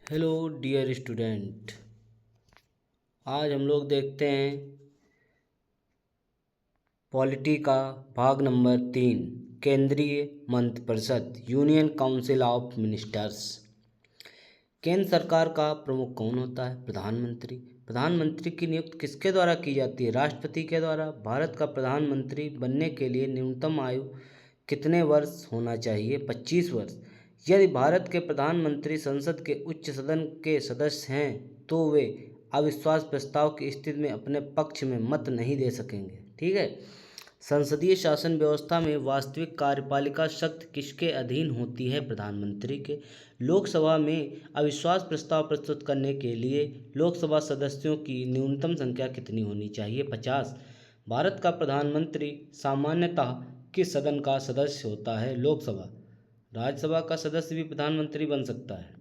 Hello dear student. आज हम लोग देखते हैं पॉलिटी का भाग नंबर 3, केंद्रीय मंत्रिपरिषद, यूनियन काउंसिल ऑफ मिनिस्टर्स। केंद्र सरकार का प्रमुख कौन होता है? प्रधानमंत्री। प्रधानमंत्री की नियुक्ति किसके द्वारा की जाती है? राष्ट्रपति के द्वारा। भारत का प्रधानमंत्री बनने के लिए न्यूनतम आयु कितने वर्ष होना चाहिए? 25 वर्ष। यदि भारत के प्रधानमंत्री संसद के उच्च सदन के सदस्य हैं तो वे अविश्वास प्रस्ताव की स्थिति में अपने पक्ष में मत नहीं दे सकेंगे। ठीक है। संसदीय शासन व्यवस्था में वास्तविक कार्यपालिका शक्ति किसके अधीन होती है? प्रधानमंत्री के। लोकसभा में अविश्वास प्रस्ताव प्रस्तुत करने के लिए लोकसभा सदस्यों की न्यूनतम संख्या कितनी होनी चाहिए? 50। भारत का प्रधानमंत्री सामान्यतः किस सदन का सदस्य होता है? लोकसभा। राज्यसभा का सदस्य भी प्रधानमंत्री बन सकता है।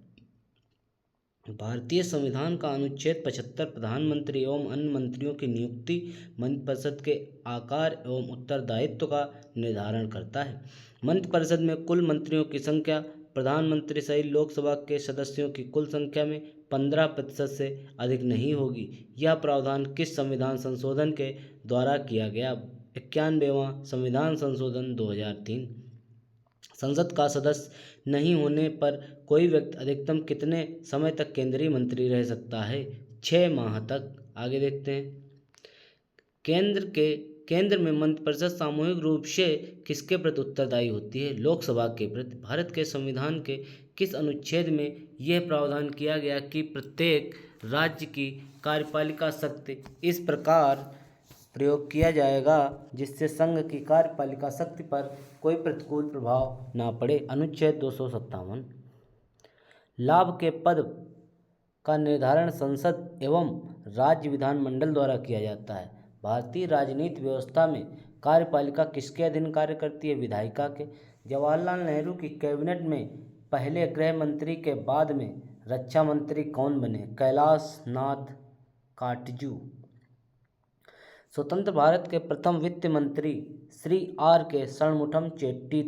भारतीय संविधान का अनुच्छेद 75 प्रधानमंत्री एवं अन्य मंत्रियों की नियुक्ति, मंत्रिपरिषद के आकार एवं उत्तरदायित्व का निर्धारण करता है। मंत्रिपरिषद में कुल मंत्रियों की संख्या प्रधानमंत्री सहित लोकसभा के सदस्यों की कुल संख्या में 15% से अधिक नहीं होगी। यह प्रावधान किस संविधान संशोधन के द्वारा किया गया? 91वां संविधान संशोधन 2003। संसद का सदस्य नहीं होने पर कोई व्यक्ति अधिकतम कितने समय तक केंद्रीय मंत्री रह सकता है? 6 माह तक। आगे देखते हैं। केंद्र में मंत्रिपरिषद सामूहिक रूप से किसके प्रति उत्तरदायी होती है? लोकसभा के प्रति। भारत के संविधान के किस अनुच्छेद में यह प्रावधान किया गया कि प्रत्येक राज्य की कार्यपालिका शक्ति इस प्रकार प्रयोग किया जाएगा जिससे संघ की कार्यपालिका शक्ति पर कोई प्रतिकूल प्रभाव ना पड़े? अनुच्छेद 257। लाभ के पद का निर्धारण संसद एवं राज्य विधानमंडल द्वारा किया जाता है। भारतीय राजनीति व्यवस्था में कार्यपालिका किसके अधीन कार्य करती है? विधायिका के। जवाहरलाल नेहरू की कैबिनेट में पहले गृह मंत्री के बाद में रक्षा मंत्री कौन बने? कैलाश नाथ काटजू। स्वतंत्र भारत के प्रथम वित्त मंत्री श्री R.K. षणमुखम चेट्टी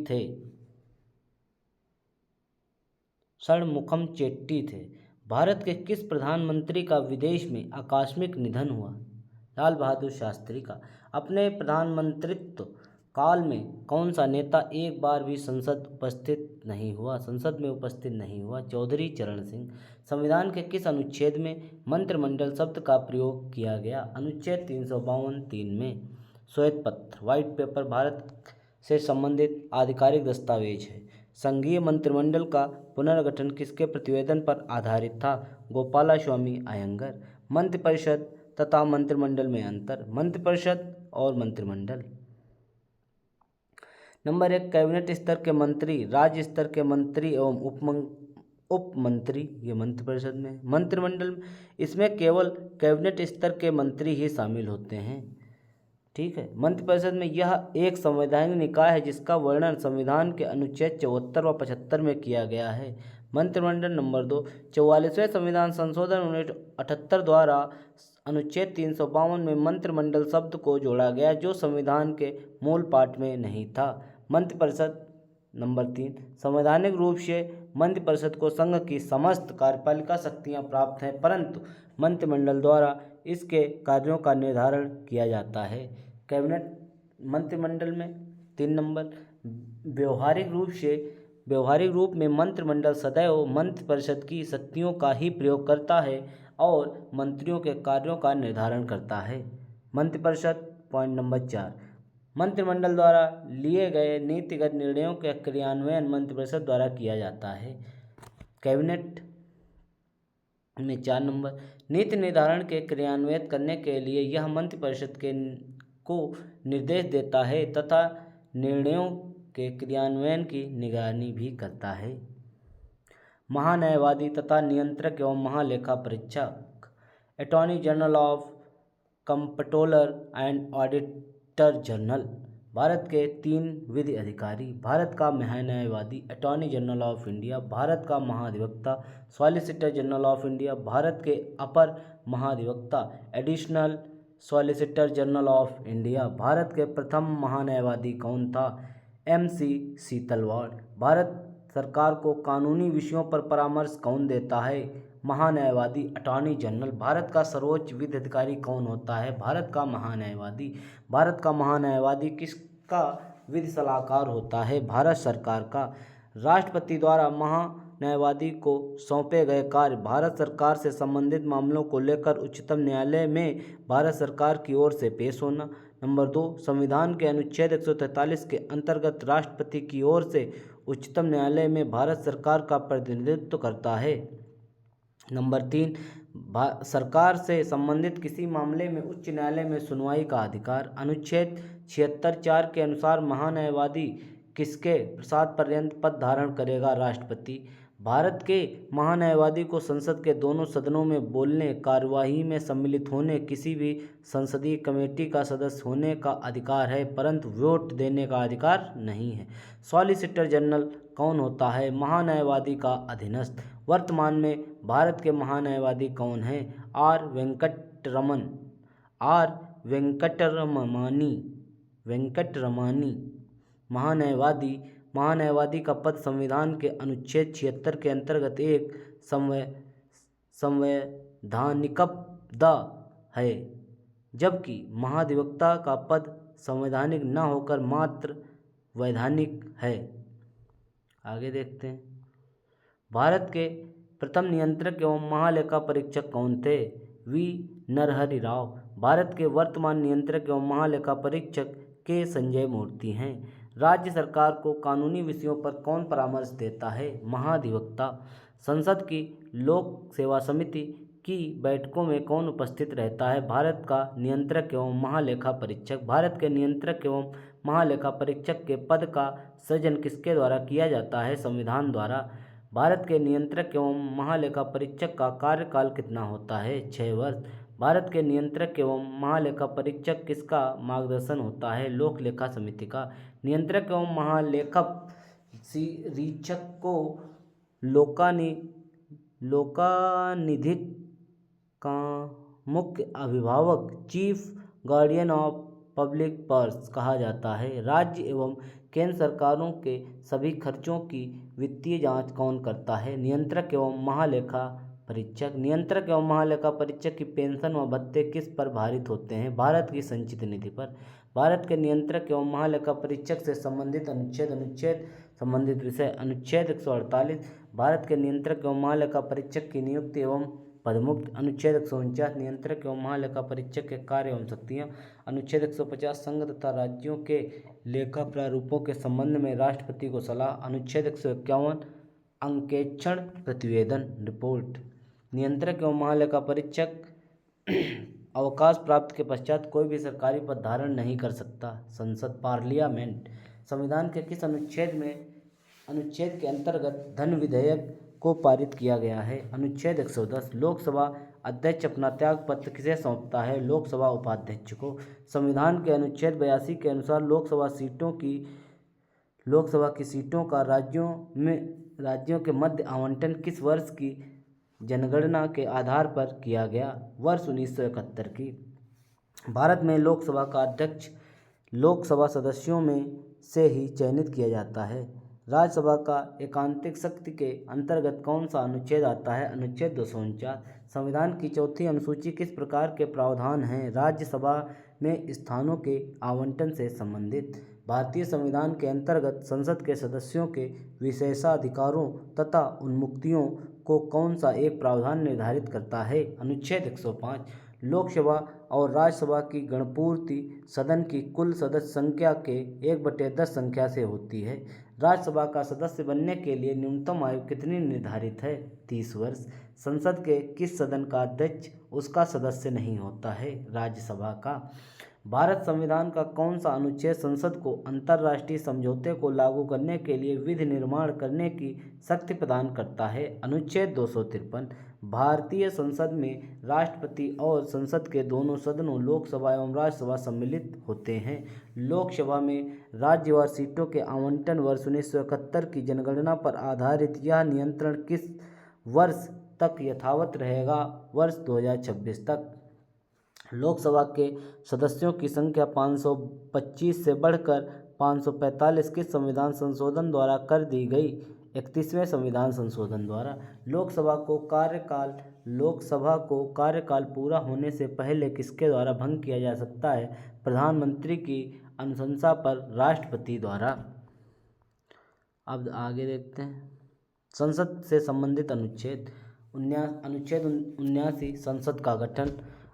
थे। भारत के किस प्रधानमंत्री का विदेश में आकस्मिक निधन हुआ? लाल बहादुर शास्त्री का। अपने प्रधानमंत्रित्व काल में कौन सा नेता एक बार भी संसद में उपस्थित नहीं हुआ? चौधरी चरण सिंह। संविधान के किस अनुच्छेद में मंत्रिमंडल शब्द का प्रयोग किया गया? अनुच्छेद 352(3) में। श्वेत पत्र, व्हाइट पेपर, भारत से संबंधित आधिकारिक दस्तावेज है। संघीय मंत्रिमंडल का पुनर्गठन किसके प्रतिवेदन पर आधारित था? गोपालास्वामी अयंगर। मंत्रिपरिषद तथा मंत्रिमंडल में अंतर। मंत्रिपरिषद और मंत्रिमंडल। नंबर 1, कैबिनेट स्तर के मंत्री, राज्य स्तर के मंत्री एवं उप मंत्री, ये मंत्रिपरिषद में। मंत्रिमंडल, इसमें केवल कैबिनेट स्तर के मंत्री ही शामिल होते हैं। ठीक है। मंत्रिपरिषद में यह एक संवैधानिक निकाय है जिसका वर्णन संविधान के अनुच्छेद 74 व 75 में किया गया है। मंत्रिमंडल। नंबर 2, 44वें संविधान संशोधन 1978 द्वारा अनुच्छेद 352 में मंत्रिमंडल शब्द को जोड़ा गया जो संविधान के मूल पाठ में नहीं था। मंत्रिपरिषद। नंबर 3, संवैधानिक रूप से मंत्रिपरिषद को संघ की समस्त कार्यपालिका शक्तियां प्राप्त हैं परंतु मंत्रिमंडल द्वारा इसके कार्यों का निर्धारण किया जाता है। कैबिनेट मंत्रिमंडल में। 3 नंबर, व्यवहारिक रूप में मंत्रिमंडल सदैव मंत्रिपरिषद की शक्तियों का ही प्रयोग करता है और मंत्रियों के कार्यों का निर्धारण करता है। मंत्रिपरिषद। पॉइंट नंबर 4, मंत्रिमंडल द्वारा लिए गए नीतिगत निर्णयों का क्रियान्वयन मंत्रिपरिषद द्वारा किया जाता है। कैबिनेट में 4 नंबर, नीति निर्धारण के क्रियान्वित करने के लिए यह मंत्रिपरिषद को निर्देश देता है तथा निर्णयों के क्रियान्वयन की निगरानी भी करता है। महान्यायवादी तथा नियंत्रक एवं महालेखा परीक्षक, attorney general of comptroller and auditor general. Bharat के 3 विधि अधिकारी। भारत का महान्यायवादी attorney general of India, Bharat का महाधिवक्ता solicitor general of India, Bharat के अपर महाधिवक्ता additional solicitor general of India. Bharat के प्रथम महान्यायवादी कौन था? MC सीतलवाड़। भारत सरकार को कानूनी विषयों पर परामर्श कौन देता है? महान्यायवादी, अटॉर्नी जनरल। भारत का सर्वोच्च विधि अधिकारी कौन होता है? भारत का महान्यायवादी। भारत का महान्यायवादी किसका विधि सलाहकार होता है? भारत सरकार का। राष्ट्रपति द्वारा महान्यायवादी को सौंपे गए कार्य। भारत सरकार से संबंधित मामलों को लेकर उच्चतम न्यायालय में भारत सरकार की ओर से पेश होना। नंबर 2, संविधान के अनुच्छेद 143 के अंतर्गत राष्ट्रपति की ओर से उच्चतम न्यायालय में भारत सरकार का प्रतिनिधित्व करता है। नंबर 3, सरकार से संबंधित किसी मामले में उच्च न्यायालय में सुनवाई का अधिकार। अनुच्छेद 76(4) के अनुसार महान्यायवादी किसके प्रसाद पर्यंत पद धारण करेगा? राष्ट्रपति। भारत के महान्यायवादी को संसद के दोनों सदनों में बोलने, कार्यवाही में सम्मिलित होने, किसी भी संसदीय कमेटी का सदस्य होने का अधिकार है, परंतु वोट देने का अधिकार नहीं है। सॉलिसिटर जनरल कौन होता है? महान्यायवादी का अधीनस्थ। वर्तमान में भारत के महान्यायवादी कौन हैं? आर वेंकटरमणी। महान्यायवादी का पद संविधान के अनुच्छेद 76 के अंतर्गत एक संवैधानिकपद है, जबकि महाधिवक्ता का पद संवैधानिक न होकर मात्र वैधानिक है। आगे देखते हैं। भारत के प्रथम नियंत्रक एवं महालेखा परीक्षक कौन थे? वी नरहरि राव। भारत के वर्तमान नियंत्रक एवं महालेखा परीक्षक के संजय मूर्ति हैं। राज्य सरकार को कानूनी विषयों पर कौन परामर्श देता है? महाधिवक्ता। संसद की लोक सेवा समिति की बैठकों में कौन उपस्थित रहता है? भारत का नियंत्रक एवं महालेखा परीक्षक। भारत के नियंत्रक एवं महालेखा परीक्षक के पद का सृजन किसके द्वारा किया जाता है? संविधान द्वारा। भारत के नियंत्रक एवं महालेखा परीक्षक का कार्यकाल कितना होता है? 6 वर्ष। भारत के नियंत्रक एवं महालेखा परीक्षक किसका मार्गदर्शन होता है? लोक लेखा समिति का। नियंत्रक एवं महालेखा परीक्षक को लोकानिधिक का मुख्य अभिभावक, chief guardian of public purse कहा जाता है। राज्य एवं केंद्र सरकारों के सभी खर्चों की वित्तीय जांच कौन करता है? नियंत्रक एवं महालेखा परीक्षक। नियंत्रक एवं महालेखा परीक्षक की पेंशन व भत्ते किस पर भारित होते हैं? भारत की संचित निधि पर। भारत के नियंत्रक एवं महालेखा परीक्षक से संबंधित संबंधित विषय। अनुच्छेद 148। भारत के नियंत्रक एवं महालेखा परीक्षक की नियुक्ति एवं पदमुक्त। अनुच्छेद 149। नियंत्रक एवं महालेखा परीक्षक के कार्य एवं शक्तियाँ। अनुच्छेद 150। संघ तथा राज्यों के लेखा प्रारूपों के संबंध में राष्ट्रपति को सलाह। अनुच्छेद 151। अंकेक्षण प्रतिवेदन रिपोर्ट। नियंत्रक एवं महालेखा परीक्षक अवकाश प्राप्त के पश्चात कोई भी सरकारी पद धारण नहीं कर सकता। संसद पार्लियामेंट। संविधान के किस अनुच्छेद के अंतर्गत धन विधेयक को पारित किया गया है? अनुच्छेद 110। लोकसभा अध्यक्ष अपना त्यागपत्र किसे सौंपता है? लोकसभा उपाध्यक्ष को। संविधान के अनुच्छेद 82 के अनुसार लोकसभा की सीटों का राज्यों के मध्य आवंटन किस वर्ष की जनगणना के आधार पर किया गया? वर्ष 1971 की। भारत में लोकसभा का अध्यक्ष लोकसभा सदस्यों में से ही चयनित किया जाता है। राज्यसभा का एकांतिक शक्ति के अंतर्गत कौन सा अनुच्छेद आता है? अनुच्छेद 249। संविधान की चौथी अनुसूची किस प्रकार के प्रावधान हैं? राज्यसभा में स्थानों के आवंटन से संबंधित। भारतीय संविधान के अंतर्गत संसद के सदस्यों के विशेषाधिकारों तथा उन्मुक्तियों को कौन सा एक प्रावधान निर्धारित करता है? अनुच्छेद 105। लोकसभा और राज्यसभा की गणपूर्ति सदन की कुल सदस्य संख्या के 1/10 संख्या से होती है। राज्यसभा का सदस्य बनने के लिए न्यूनतम आयु कितनी निर्धारित है? 30 वर्ष। संसद के किस सदन का अध्यक्ष उसका सदस्य नहीं होता है? राज्यसभा का। भारत संविधान का कौन सा अनुच्छेद संसद को अंतर्राष्ट्रीय समझौते को लागू करने के लिए विधि निर्माण करने की शक्ति प्रदान करता है? अनुच्छेद 253। भारतीय संसद में राष्ट्रपति और संसद के दोनों सदनों लोकसभा एवं राज्यसभा सम्मिलित होते हैं। लोकसभा में राज्यवार सीटों के आवंटन वर्ष 1971 की जनगणना पर आधारित यह नियंत्रण किस वर्ष तक यथावत रहेगा? वर्ष 2026 तक। लोकसभा के सदस्यों की संख्या 525 से बढ़कर 545 के संविधान संशोधन द्वारा कर दी गई 31वें संविधान संशोधन द्वारा लोकसभा को कार्यकाल पूरा होने से पहले किसके द्वारा भंग किया जा सकता है? प्रधानमंत्री की अनुशंसा पर राष्ट्रपति द्वारा। अब आगे देखते हैं संसद से संबंधित अनुच्छेद। अनुच्छेद 79 संसद का गठन।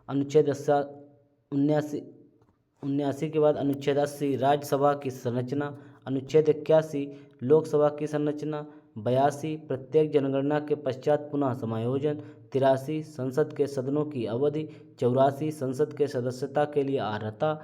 अनुच्छेद 79 के बाद अनुच्छेद 80 राज्यसभा की संरचना। अनुच्छेद 81 लोकसभा की संरचना। 82 प्रत्येक जनगणना के पश्चात पुनः समायोजन। 83 संसद के सदनों की अवधि। 84 संसद के सदस्यता के लिए अर्हता।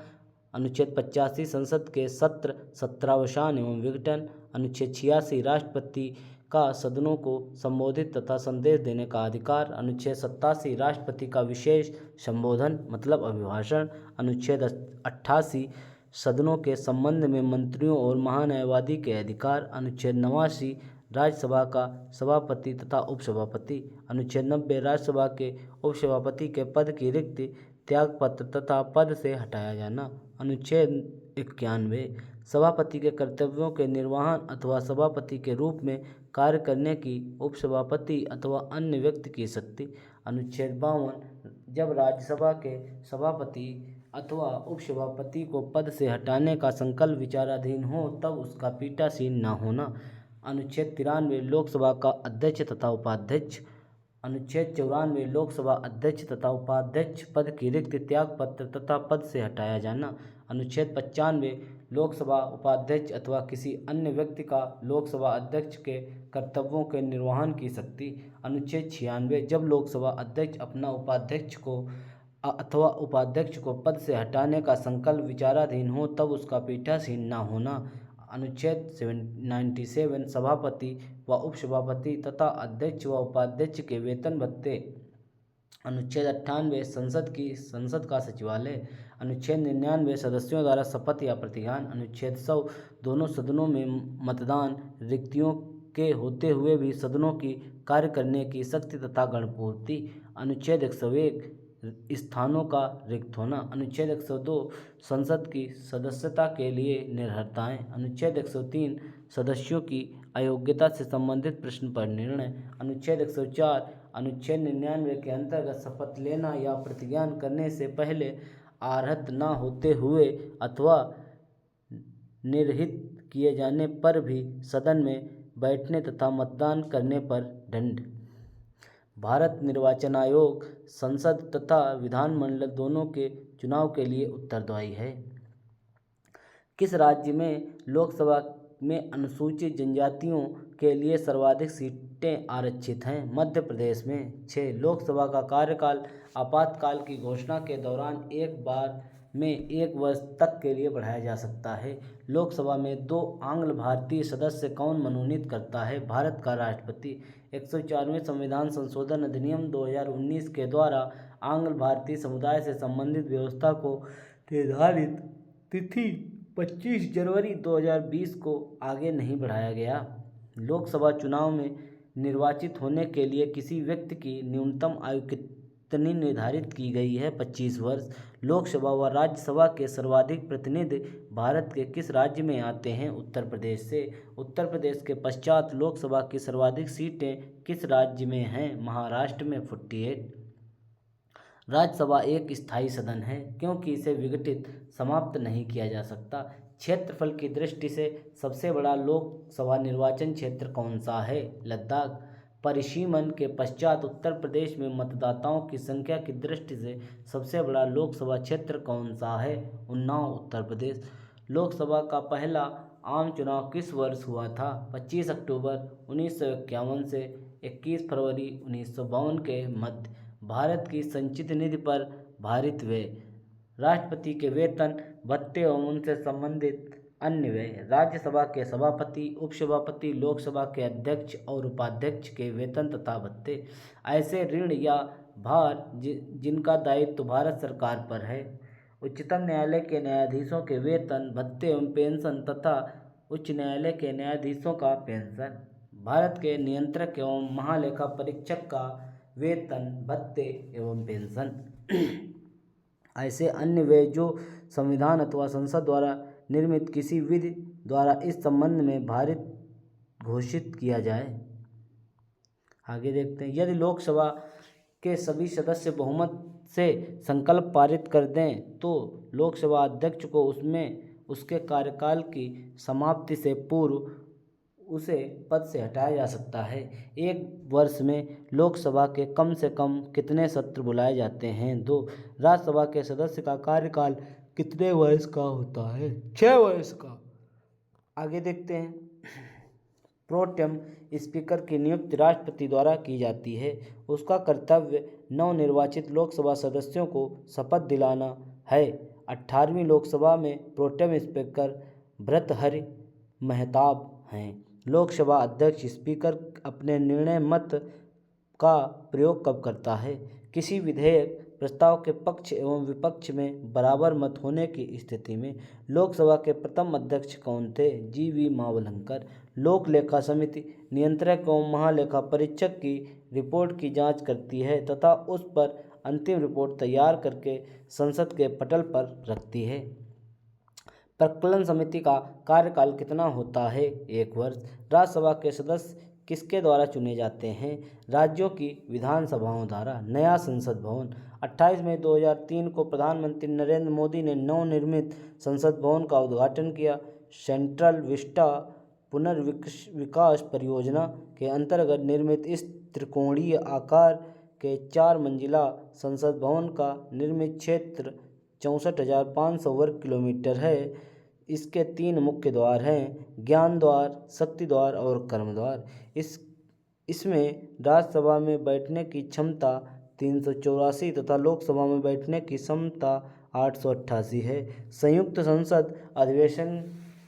अनुच्छेद 85 संसद के सत्र सत्रावसान एवं विघटन। अनुच्छेद 86 राष्ट्रपति का सदनों को संबोधित तथा संदेश देने का अधिकार। अनुच्छेद 87 राष्ट्रपति का विशेष संबोधन मतलब अभिभाषण। अनुच्छेद 88 सदनों के संबंध में मंत्रियों और महान्यायवादी के अधिकार। अनुच्छेद 89 राज्यसभा का सभापति तथा उपसभापति। अनुच्छेद 90 राज्यसभा के उपसभापति के पद की रिक्ति त्यागपत्र तथा पद से हटाया जाना। अनुच्छेद 91 सभापति के कर्तव्यों के निर्वहन अथवा सभापति के रूप में कार्य करने की उपसभापति अथवा अन्य व्यक्ति की शक्ति। अनुच्छेद 52 जब राज्यसभा के सभापति अथवा उपसभापति को पद से हटाने का संकल्प विचाराधीन हो तब उसका पीठासीन न होना। अनुच्छेद 93 लोकसभा का अध्यक्ष तथा उपाध्यक्ष। अनुच्छेद 94 लोकसभा अध्यक्ष तथा उपाध्यक्ष पद की रिक्त त्यागपत्र तथा पद से हटाया जाना। अनुच्छेद 95 लोकसभा उपाध्यक्ष अथवा किसी अन्य व्यक्ति का लोकसभा अध्यक्ष के कर्तव्यों के निर्वहन की शक्ति। अनुच्छेद 96 जब लोकसभा अध्यक्ष अपना उपाध्यक्ष को अथवा उपाध्यक्ष को पद से हटाने का संकल्प विचाराधीन हो तब उसका पीठासीन न होना। अनुच्छेद 97 सभापति व उपसभापति तथा अध्यक्ष व उपाध्यक्ष के वेतन भत्ते। अनुच्छेद 98 संसद का सचिवालय। अनुच्छेद 99 सदस्यों द्वारा शपथ या प्रतिज्ञान। अनुच्छेद 100 दोनों सदनों में मतदान। रिक्तियों के होते हुए भी सदनों की कार्य करने की शक्ति तथा गणपूर्ति। अनुच्छेद 101 स्थानों का रिक्त होना। अनुच्छेद 102 संसद की सदस्यता के लिए निर्भरताएं। अनुच्छेद 103 सदस्यों की अयोग्यता से संबंधित प्रश्न पर निर्णय। अनुच्छेद 104 अनुच्छेद 99 के अंतर्गत शपथ लेना या प्रतिज्ञान करने से पहले अर्हत न होते हुए अथवा निर्हित किए जाने पर भी सदन में बैठने तथा मतदान करने पर दंड। भारत निर्वाचन आयोग संसद तथा विधानमंडल दोनों के चुनाव के लिए उत्तरदायी है। किस राज्य में लोकसभा में अनुसूचित जनजातियों के लिए सर्वाधिक सीटें आरक्षित हैं? मध्य प्रदेश में 6। लोकसभा का कार्यकाल आपातकाल की घोषणा के दौरान एक बार में 1 वर्ष तक के लिए बढ़ाया जा सकता है। लोकसभा में 2 आंग्ल भारतीय सदस्य कौन मनोनीत करता है? भारत का राष्ट्रपति। 104वें संविधान संशोधन अधिनियम 2019 के द्वारा आंग्ल भारतीय समुदाय से संबंधित व्यवस्था को निर्धारित तिथि 25 जनवरी 2020 को आगे नहीं बढ़ाया गया। लोकसभा चुनाव में निर्वाचित होने के लिए किसी व्यक्ति की न्यूनतम आयु कितनी निर्धारित की गई है? 25 वर्ष। लोकसभा व राज्यसभा के सर्वाधिक प्रतिनिधि भारत के किस राज्य में आते हैं? उत्तर प्रदेश से। उत्तर प्रदेश के पश्चात लोकसभा की सर्वाधिक सीटें किस राज्य में हैं? महाराष्ट्र में 48। राज्यसभा एक स्थायी सदन है क्योंकि इसे विघटित समाप्त नहीं किया जा सकता। क्षेत्रफल की दृष्टि से सबसे बड़ा लोकसभा निर्वाचन क्षेत्र कौन सा है? लद्दाख। परिसीमन के पश्चात उत्तर प्रदेश में मतदाताओं की संख्या की दृष्टि से सबसे बड़ा लोकसभा क्षेत्र कौन सा है? उन्नाव, उत्तर प्रदेश। लोकसभा का पहला आम चुनाव किस वर्ष हुआ था? 25 अक्टूबर 1951 से 21 फरवरी 1952 के मध्य। भारत की संचित निधि पर भारित व्यय। राष्ट्रपति के वेतन भत्ते एवं उनसे संबंधित अन्य व्यय। राज्यसभा के सभापति, उपसभापति, लोकसभा के अध्यक्ष और उपाध्यक्ष के वेतन तथा भत्ते। ऐसे ऋण या भार जिनका दायित्व भारत सरकार पर है। उच्चतम न्यायालय के न्यायाधीशों के वेतन, भत्ते एवं पेंशन तथा उच्च न्यायालय के न्यायाधीशों का पेंशन। भारत के नियंत्रक एवं महालेखा परीक्षक का वेतन, भत्ते एवं पेंशन। ऐसे अन्य व्यय जो संविधान अथवा संसद द्वारा निर्मित किसी विधि द्वारा इस संबंध में भारित घोषित किया जाए। आगे देखते हैं, यदि लोकसभा के सभी सदस्य बहुमत से संकल्प पारित कर दें तो लोकसभा अध्यक्ष को उसके कार्यकाल की समाप्ति से पूर्व उसे पद से हटाया जा सकता है। एक वर्ष में लोकसभा के कम से कम कितने सत्र बुलाए जाते हैं? 2। राज्यसभा के सदस्य का कार्यकाल कितने वर्ष का होता है? 6 वर्ष का। आगे देखते हैं, प्रोटेम स्पीकर की नियुक्ति राष्ट्रपति द्वारा की जाती है। उसका कर्तव्य नवनिर्वाचित लोकसभा सदस्यों को शपथ दिलाना है। 18वीं लोकसभा में प्रोटेम स्पीकर भर्तृहरि महताब हैं। लोकसभा अध्यक्ष स्पीकर अपने निर्णय मत का प्रयोग कब करता है? किसी विधेयक प्रस्ताव के पक्ष एवं विपक्ष में बराबर मत होने की स्थिति में। लोकसभा के प्रथम अध्यक्ष कौन थे? जी.वी. मावलंकर। लोक लेखा समिति नियंत्रक एवं महालेखा परीक्षक की रिपोर्ट की जांच करती है तथा उस पर अंतिम रिपोर्ट तैयार करके संसद के पटल पर रखती है। प्रकलन समिति का कार्यकाल कितना होता है? 1 वर्ष। राज्यसभा के सदस्य किसके द्वारा चुने जाते हैं? राज्यों की विधानसभाओं द्वारा। नया संसद भवन। 28 मई 2003 को प्रधानमंत्री नरेंद्र मोदी ने नवनिर्मित संसद भवन का उद्घाटन किया। सेंट्रल विस्टा पुनर्विकास परियोजना के अंतर्गत निर्मित इस त्रिकोणीय आकार के 4 मंजिला संसद भवन का निर्मित क्षेत्र 64,500 वर्ग किलोमीटर है। इसके 3 मुख्य द्वार हैं, ज्ञान द्वार, शक्ति द्वार और कर्म द्वार। इसमें राज्यसभा में बैठने की क्षमता 384 तथा लोकसभा में बैठने की क्षमता 888 है। संयुक्त संसद अधिवेशन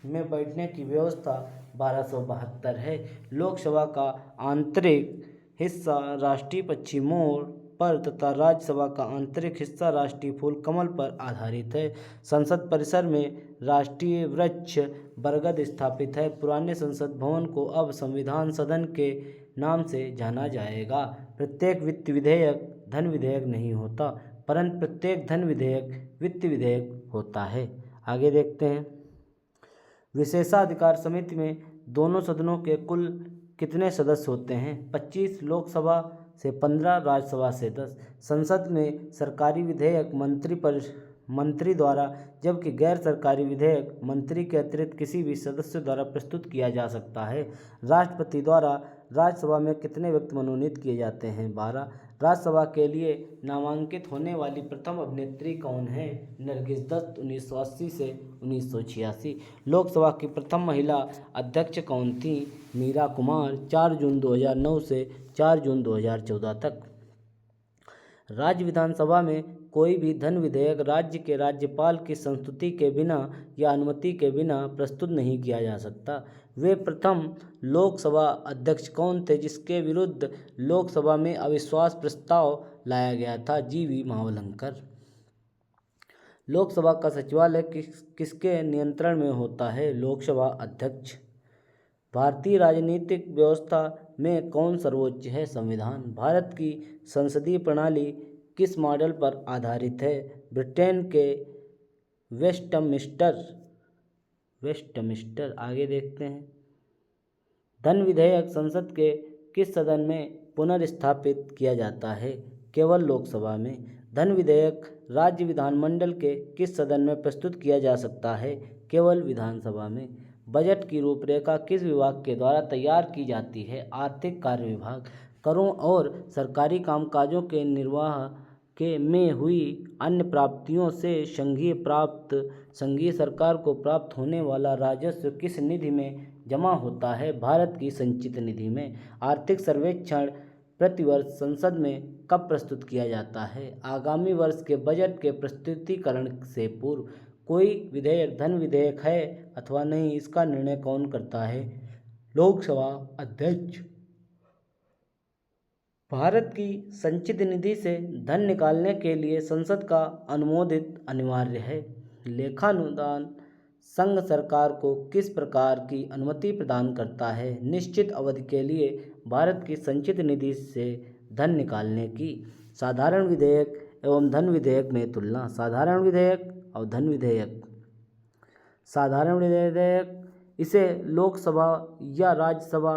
में बैठने की व्यवस्था 1272 है। लोकसभा का आंतरिक हिस्सा राष्ट्रीय पक्षी मोर पर तथा राज्यसभा का आंतरिक हिस्सा राष्ट्रीय फूल कमल पर आधारित है। संसद परिसर में राष्ट्रीय वृक्ष बरगद स्थापित है। पुराने संसद भवन को अब संविधान सदन के नाम से जाना जाएगा। प्रत्येक वित्त विधेयक धन विधेयक नहीं होता, परंतु प्रत्येक धन विधेयक वित्त विधेयक होता है। आगे देखते हैं, विशेषाधिकार समिति में दोनों सदनों के कुल कितने सदस्य होते हैं? 25। लोकसभा से 15, राज्यसभा से 10। संसद में सरकारी विधेयक मंत्री द्वारा जबकि गैर सरकारी विधेयक मंत्री के अतिरिक्त किसी भी सदस्य द्वारा प्रस्तुत किया जा सकता है। राष्ट्रपति द्वारा राज्यसभा में कितने व्यक्ति मनोनीत किए जाते हैं? 12। राज्यसभा के लिए नामांकित होने वाली प्रथम अभिनेत्री कौन है? नरगिस दत्त 1980 से 1986। लोकसभा की प्रथम महिला अध्यक्ष कौन थी? मीरा कुमार 4 जून 2009 से 4 जून 2014 तक। राज्य विधानसभा में कोई भी धन विधेयक राज्य के राज्यपाल की संस्तुति के बिना या अनुमति के बिना प्रस्तुत नहीं किया जा सकता। वे प्रथम लोकसभा अध्यक्ष कौन थे जिसके विरुद्ध लोकसभा में अविश्वास प्रस्ताव लाया गया था? जी.वी. मावलंकर। लोकसभा का सचिवालय किसके नियंत्रण में होता है? लोकसभा अध्यक्ष। भारतीय राजनीतिक व्यवस्था में कौन सर्वोच्च है? संविधान। भारत की संसदीय प्रणाली किस मॉडल पर आधारित है? ब्रिटेन के वेस्टमिंस्टर। आगे देखते हैं, धन विधेयक संसद के किस सदन में पुनर्स्थापित किया जाता है? केवल लोकसभा में। धन विधेयक राज्य विधानमंडल के किस सदन में प्रस्तुत किया जा सकता है? केवल विधानसभा में। बजट की रूपरेखा किस विभाग के द्वारा तैयार की जाती है? आर्थिक कार्य विभाग। करों और सरकारी कामकाजों के निर्वाह में हुई अन्य प्राप्तियों से संघीय सरकार को प्राप्त होने वाला राजस्व किस निधि में जमा होता है? भारत की संचित निधि में। आर्थिक सर्वेक्षण प्रतिवर्ष संसद में कब प्रस्तुत किया जाता है? आगामी वर्ष के बजट के प्रस्तुतिकरण से पूर्व। कोई विधेयक धन विधेयक है अथवा नहीं, इसका निर्णय कौन करता है? लोकसभा अध्यक्ष। भारत की संचित निधि से धन निकालने के लिए संसद का अनुमोदित अनिवार्य है। लेखानुदान संघ सरकार को किस प्रकार की अनुमति प्रदान करता है? निश्चित अवधि के लिए भारत की संचित निधि से धन निकालने की। साधारण विधेयक एवं धन विधेयक में तुलना। साधारण विधेयक और धन विधेयक। साधारण विधेयक इसे लोकसभा या राज्यसभा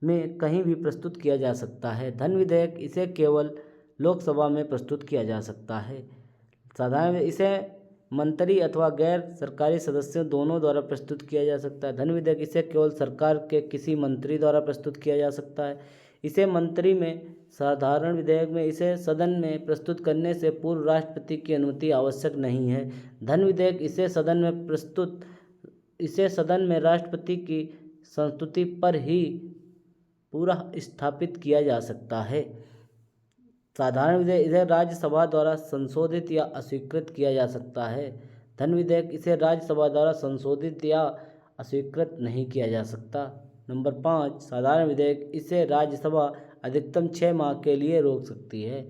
में कहीं भी प्रस्तुत किया जा सकता है। धन विधेयक इसे केवल लोकसभा में प्रस्तुत किया जा सकता है। साधारण इसे मंत्री अथवा गैर सरकारी सदस्यों दोनों द्वारा प्रस्तुत किया जा सकता है। धन विधेयक इसे केवल सरकार के किसी मंत्री द्वारा प्रस्तुत किया जा सकता है। इसे मंत्री में साधारण विधेयक में इसे सदन में प्रस्तुत करने से पूर्व राष्ट्रपति की अनुमति आवश्यक नहीं है। धन विधेयक इसे सदन में राष्ट्रपति की संस्तुति पर ही पूरा स्थापित किया जा सकता है। साधारण विधेयक इसे राज्यसभा द्वारा संशोधित या अस्वीकृत किया जा सकता है। धन विधेयक इसे राज्यसभा द्वारा संशोधित या अस्वीकृत नहीं किया जा सकता। नंबर 5, साधारण विधेयक इसे राज्यसभा अधिकतम 6 माह के लिए रोक सकती है।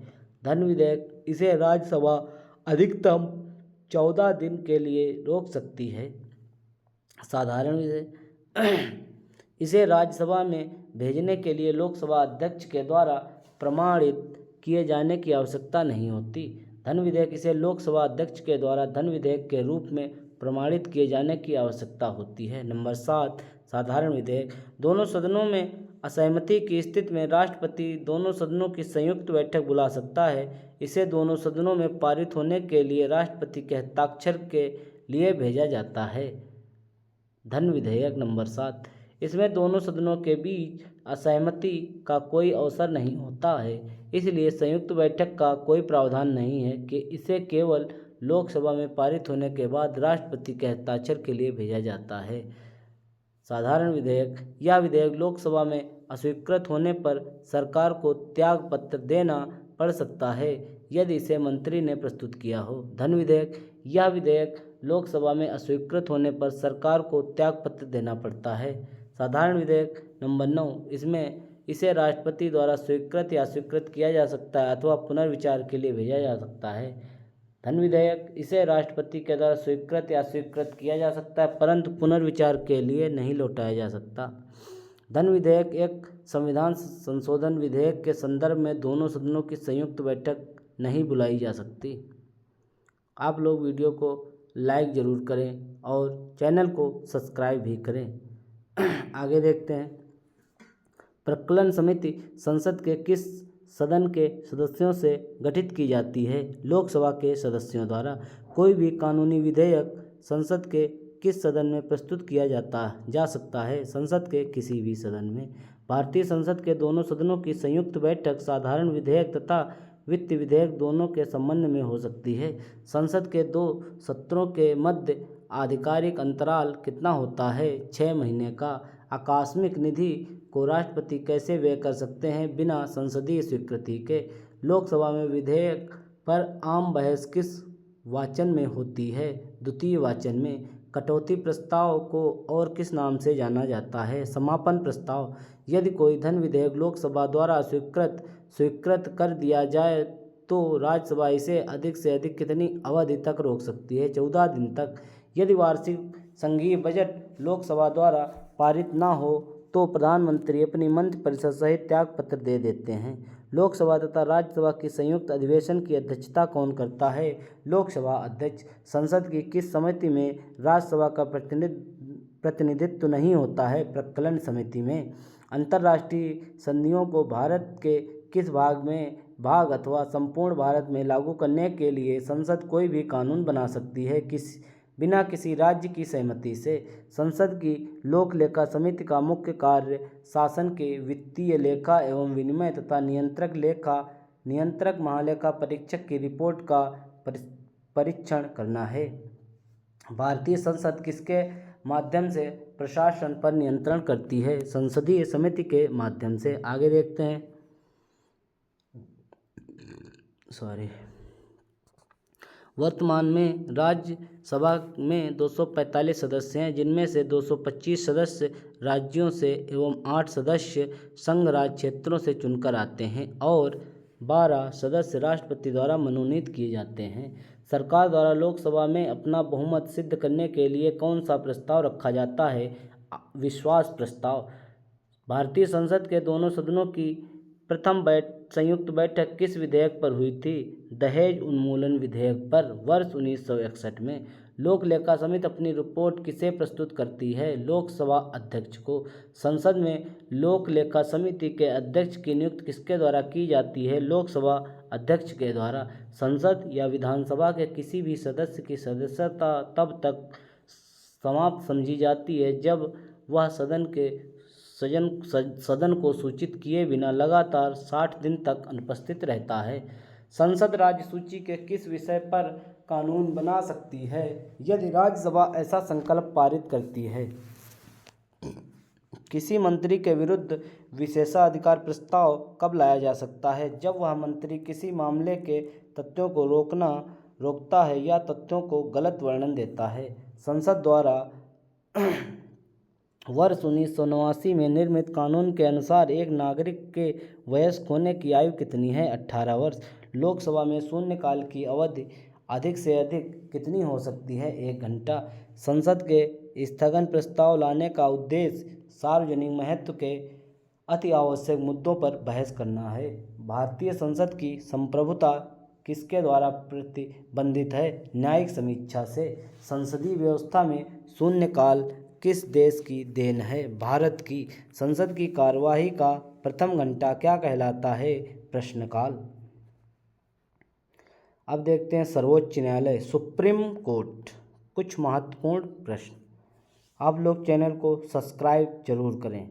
धन विधेयक इसे राज्यसभा अधिकतम 14 दिन के लिए रोक सकती है। साधारण विधेयक इसे राज्यसभा में भेजने के लिए लोकसभा अध्यक्ष के द्वारा प्रमाणित किए जाने की आवश्यकता नहीं होती। धन विधेयक इसे लोकसभा अध्यक्ष के द्वारा धन विधेयक के रूप में प्रमाणित किए जाने की आवश्यकता होती है। नंबर 7, साधारण विधेयक दोनों सदनों में असहमति की स्थिति में राष्ट्रपति दोनों सदनों की संयुक्त बैठक बुला सकता है। इसे दोनों सदनों में पारित होने के लिए राष्ट्रपति के हस्ताक्षर के लिए भेजा जाता है। धन विधेयक नंबर 7, इसमें दोनों सदनों के बीच असहमति का कोई अवसर नहीं होता है, इसलिए संयुक्त बैठक का कोई प्रावधान नहीं है कि इसे केवल लोकसभा में पारित होने के बाद राष्ट्रपति के हस्ताक्षर के लिए भेजा जाता है। साधारण विधेयक यह विधेयक लोकसभा में अस्वीकृत होने पर सरकार को त्याग पत्र देना पड़ सकता है यदि इसे मंत्री ने प्रस्तुत किया हो। धन विधेयक यह विधेयक लोकसभा में अस्वीकृत होने पर सरकार को त्याग पत्र देना पड़ता है। साधारण विधेयक नंबर 9, इसे राष्ट्रपति द्वारा स्वीकृत या अस्वीकृत किया जा सकता है अथवा पुनर्विचार के लिए भेजा जा सकता है। धन विधेयक इसे राष्ट्रपति के द्वारा स्वीकृत या अस्वीकृत किया जा सकता है परंतु पुनर्विचार के लिए नहीं लौटाया जा सकता। धन विधेयक एक संविधान संशोधन विधेयक के संदर्भ में दोनों सदनों की संयुक्त बैठक नहीं बुलाई जा सकती। आप लोग वीडियो को लाइक ज़रूर करें और चैनल को सब्सक्राइब भी करें। आगे देखते हैं। प्रक्लन समिति संसद के किस सदन के सदस्यों से गठित की जाती है? लोकसभा के सदस्यों द्वारा। कोई भी कानूनी विधेयक संसद के किस सदन में प्रस्तुत किया जा सकता है? संसद के किसी भी सदन में। भारतीय संसद के दोनों सदनों की संयुक्त बैठक साधारण विधेयक तथा वित्त विधेयक दोनों के संबंध में हो सकती है। संसद के 2 सत्रों के मध्य आधिकारिक अंतराल कितना होता है? 6 महीने का। आकस्मिक निधि को राष्ट्रपति कैसे व्यय कर सकते हैं बिना संसदीय स्वीकृति के? लोकसभा में विधेयक पर आम बहस किस वाचन में होती है? द्वितीय वाचन में। कटौती प्रस्ताव को और किस नाम से जाना जाता है? समापन प्रस्ताव। यदि कोई धन विधेयक लोकसभा द्वारा स्वीकृत कर दिया जाए तो राज्यसभा इसे अधिक से अधिक कितनी अवधि तक रोक सकती है? 14 दिन तक। यदि वार्षिक संघीय बजट लोकसभा द्वारा पारित न हो तो प्रधानमंत्री अपनी मंत्रिपरिषद सहित त्याग पत्र दे देते हैं। लोकसभा तथा राज्यसभा की संयुक्त अधिवेशन की अध्यक्षता कौन करता है? लोकसभा अध्यक्ष। संसद की किस समिति में राज्यसभा का प्रतिनिधित्व नहीं होता है? प्रक्लन समिति में। अंतर्राष्ट्रीय संधियों को भारत के किस भाग अथवा संपूर्ण भारत में लागू करने के लिए संसद कोई भी कानून बना सकती है बिना किसी राज्य की सहमति से? संसद की लोक लेखा समिति का मुख्य कार्य शासन के वित्तीय लेखा एवं विनिमय तथा नियंत्रक महालेखा परीक्षक की रिपोर्ट का परीक्षण करना है। भारतीय संसद किसके माध्यम से प्रशासन पर नियंत्रण करती है? संसदीय समिति के माध्यम से। आगे देखते हैं। वर्तमान में राज्यसभा में 245 सदस्य हैं जिनमें से 225 सदस्य राज्यों से एवं 8 सदस्य संघ राज्य क्षेत्रों से चुनकर आते हैं और 12 सदस्य राष्ट्रपति द्वारा मनोनीत किए जाते हैं। सरकार द्वारा लोकसभा में अपना बहुमत सिद्ध करने के लिए कौन सा प्रस्ताव रखा जाता है? विश्वास प्रस्ताव। भारतीय संसद के दोनों सदनों की प्रथम संयुक्त बैठक किस विधेयक पर हुई थी? दहेज उन्मूलन विधेयक पर वर्ष 1961 में। लोक लेखा समिति अपनी रिपोर्ट किसे प्रस्तुत करती है? लोकसभा अध्यक्ष को। संसद में लोक लेखा समिति के अध्यक्ष की नियुक्ति किसके द्वारा की जाती है? लोकसभा अध्यक्ष के द्वारा। संसद या विधानसभा के किसी भी सदस्य की सदस्यता तब तक समाप्त समझी जाती है जब वह सदन को सूचित किए बिना लगातार 60 दिन तक अनुपस्थित रहता है। संसद राज्य सूची के किस विषय पर कानून बना सकती है? यदि राज्यसभा ऐसा संकल्प पारित करती है। किसी मंत्री के विरुद्ध विशेषाधिकार प्रस्ताव कब लाया जा सकता है? जब वह मंत्री किसी मामले के तथ्यों को रोकता है या तथ्यों को गलत वर्णन देता है। संसद द्वारा वर्ष 1989 में निर्मित कानून के अनुसार एक नागरिक के वयस्क होने की आयु कितनी है? 18 वर्ष। लोकसभा में शून्यकाल की अवधि अधिक से अधिक कितनी हो सकती है? 1 घंटा। संसद के स्थगन प्रस्ताव लाने का उद्देश्य सार्वजनिक महत्व के अति आवश्यक मुद्दों पर बहस करना है। भारतीय संसद की संप्रभुता किसके द्वारा प्रतिबंधित है? न्यायिक समीक्षा से। संसदीय व्यवस्था में शून्यकाल किस देश की देन है? भारत की। संसद की कार्यवाही का प्रथम घंटा क्या कहलाता है? प्रश्नकाल। अब देखते हैं सर्वोच्च न्यायालय, सुप्रीम कोर्ट। कुछ महत्वपूर्ण प्रश्न। आप लोग चैनल को सब्सक्राइब जरूर करें।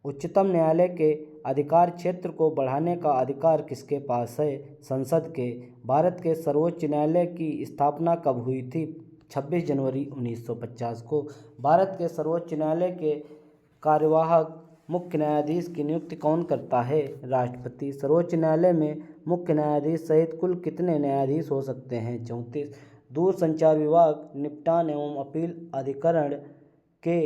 उच्चतम न्यायालय के अधिकार क्षेत्र को बढ़ाने का अधिकार किसके पास है? संसद के। भारत के सर्वोच्च न्यायालय की स्थापना कब हुई थी? 26 जनवरी 1950 को। भारत के सर्वोच्च न्यायालय के कार्यवाहक मुख्य न्यायाधीश की नियुक्ति कौन करता है? राष्ट्रपति। सर्वोच्च न्यायालय में मुख्य न्यायाधीश सहित कुल कितने न्यायाधीश हो सकते हैं? 34। दूरसंचार विभाग निपटान एवं अपील अधिकरण के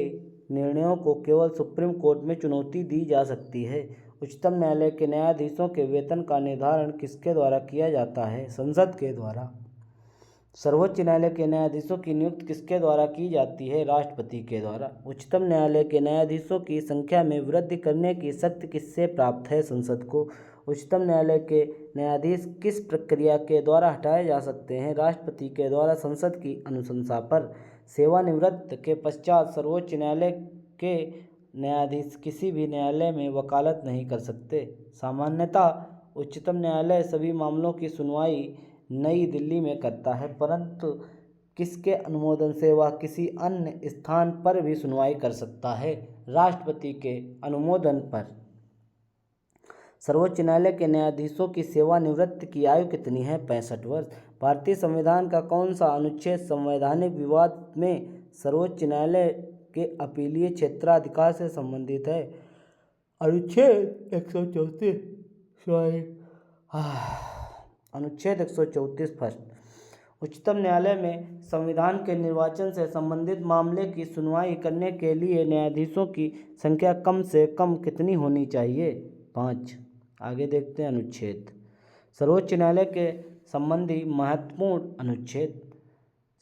निर्णयों को केवल सुप्रीम कोर्ट में चुनौती दी जा सकती है। उच्चतम न्यायालय के न्यायाधीशों के वेतन का निर्धारण किसके द्वारा किया जाता है? संसद के द्वारा। सर्वोच्च न्यायालय के न्यायाधीशों की नियुक्ति किसके द्वारा की जाती है? राष्ट्रपति के द्वारा। उच्चतम न्यायालय के न्यायाधीशों की संख्या में वृद्धि करने की शक्ति किससे प्राप्त है? संसद को। उच्चतम न्यायालय के न्यायाधीश किस प्रक्रिया के द्वारा हटाए जा सकते हैं? राष्ट्रपति के द्वारा संसद की अनुशंसा पर। सेवानिवृत्ति के पश्चात सर्वोच्च न्यायालय के न्यायाधीश किसी भी न्यायालय में वकालत नहीं कर सकते। सामान्यतः उच्चतम न्यायालय सभी मामलों की सुनवाई नई दिल्ली में करता है, परंतु किसके अनुमोदन से वह किसी अन्य स्थान पर भी सुनवाई कर सकता है? राष्ट्रपति के अनुमोदन पर। सर्वोच्च न्यायालय के न्यायाधीशों की सेवानिवृत्ति की आयु कितनी है? 65 वर्ष। भारतीय संविधान का कौन सा अनुच्छेद संवैधानिक विवाद में सर्वोच्च न्यायालय के अपीलीय क्षेत्राधिकार से संबंधित है? अनुच्छेद 134। अनुच्छेद 134 फर्स्ट। उच्चतम न्यायालय में संविधान के निर्वाचन से संबंधित मामले की सुनवाई करने के लिए न्यायाधीशों की संख्या कम से कम कितनी होनी चाहिए? 5। आगे देखते हैं अनुच्छेद। सर्वोच्च न्यायालय के संबंधी महत्वपूर्ण अनुच्छेद।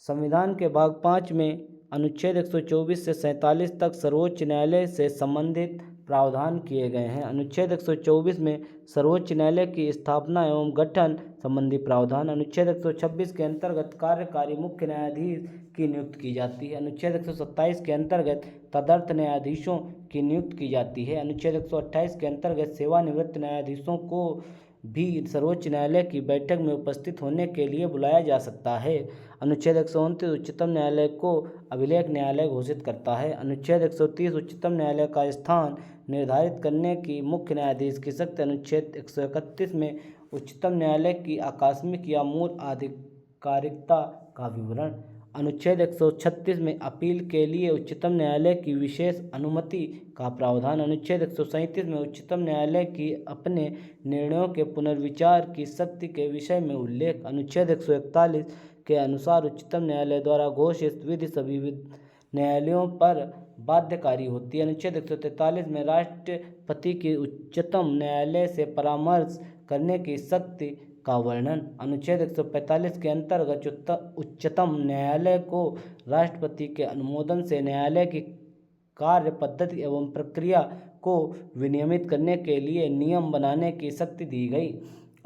संविधान के भाग 5 में अनुच्छेद 124 से 47 तक सर्वोच्च न्यायालय से संबंधित प्रावधान किए गए हैं। अनुच्छेद 124 में सर्वोच्च न्यायालय की स्थापना एवं गठन संबंधी प्रावधान। अनुच्छेद 126 के अंतर्गत कार्यकारी मुख्य न्यायाधीश की नियुक्ति की जाती है। अनुच्छेद 127 के अंतर्गत तदर्थ न्यायाधीशों की नियुक्ति की जाती है। अनुच्छेद 128 के अंतर्गत सेवानिवृत्त न्यायाधीशों को भी सर्वोच्च न्यायालय की बैठक में उपस्थित होने के लिए बुलाया जा सकता है। अनुच्छेद 129 उच्चतम न्यायालय को अभिलेख न्यायालय घोषित करता है। अनुच्छेद 130 उच्चतम न्यायालय का स्थान निर्धारित करने की मुख्य न्यायाधीश की शक्ति। अनुच्छेद 131 में उच्चतम न्यायालय की आकस्मिक या मूल आधिकारिकता का विवरण। अनुच्छेद 136 में अपील के लिए उच्चतम न्यायालय की विशेष अनुमति का प्रावधान। अनुच्छेद 137 में उच्चतम न्यायालय की अपने निर्णयों के पुनर्विचार की शक्ति के विषय में उल्लेख। अनुच्छेद 141 के अनुसार उच्चतम न्यायालय द्वारा घोषित विधि सभी न्यायालयों पर बाध्यकारी होती है। अनुच्छेद 143 में राष्ट्रपति की उच्चतम न्यायालय से परामर्श करने की शक्ति का वर्णन। अनुच्छेद 145 के अंतर्गत उच्चतम न्यायालय को राष्ट्रपति के अनुमोदन से न्यायालय की कार्य पद्धति एवं प्रक्रिया को विनियमित करने के लिए नियम बनाने की शक्ति दी गई।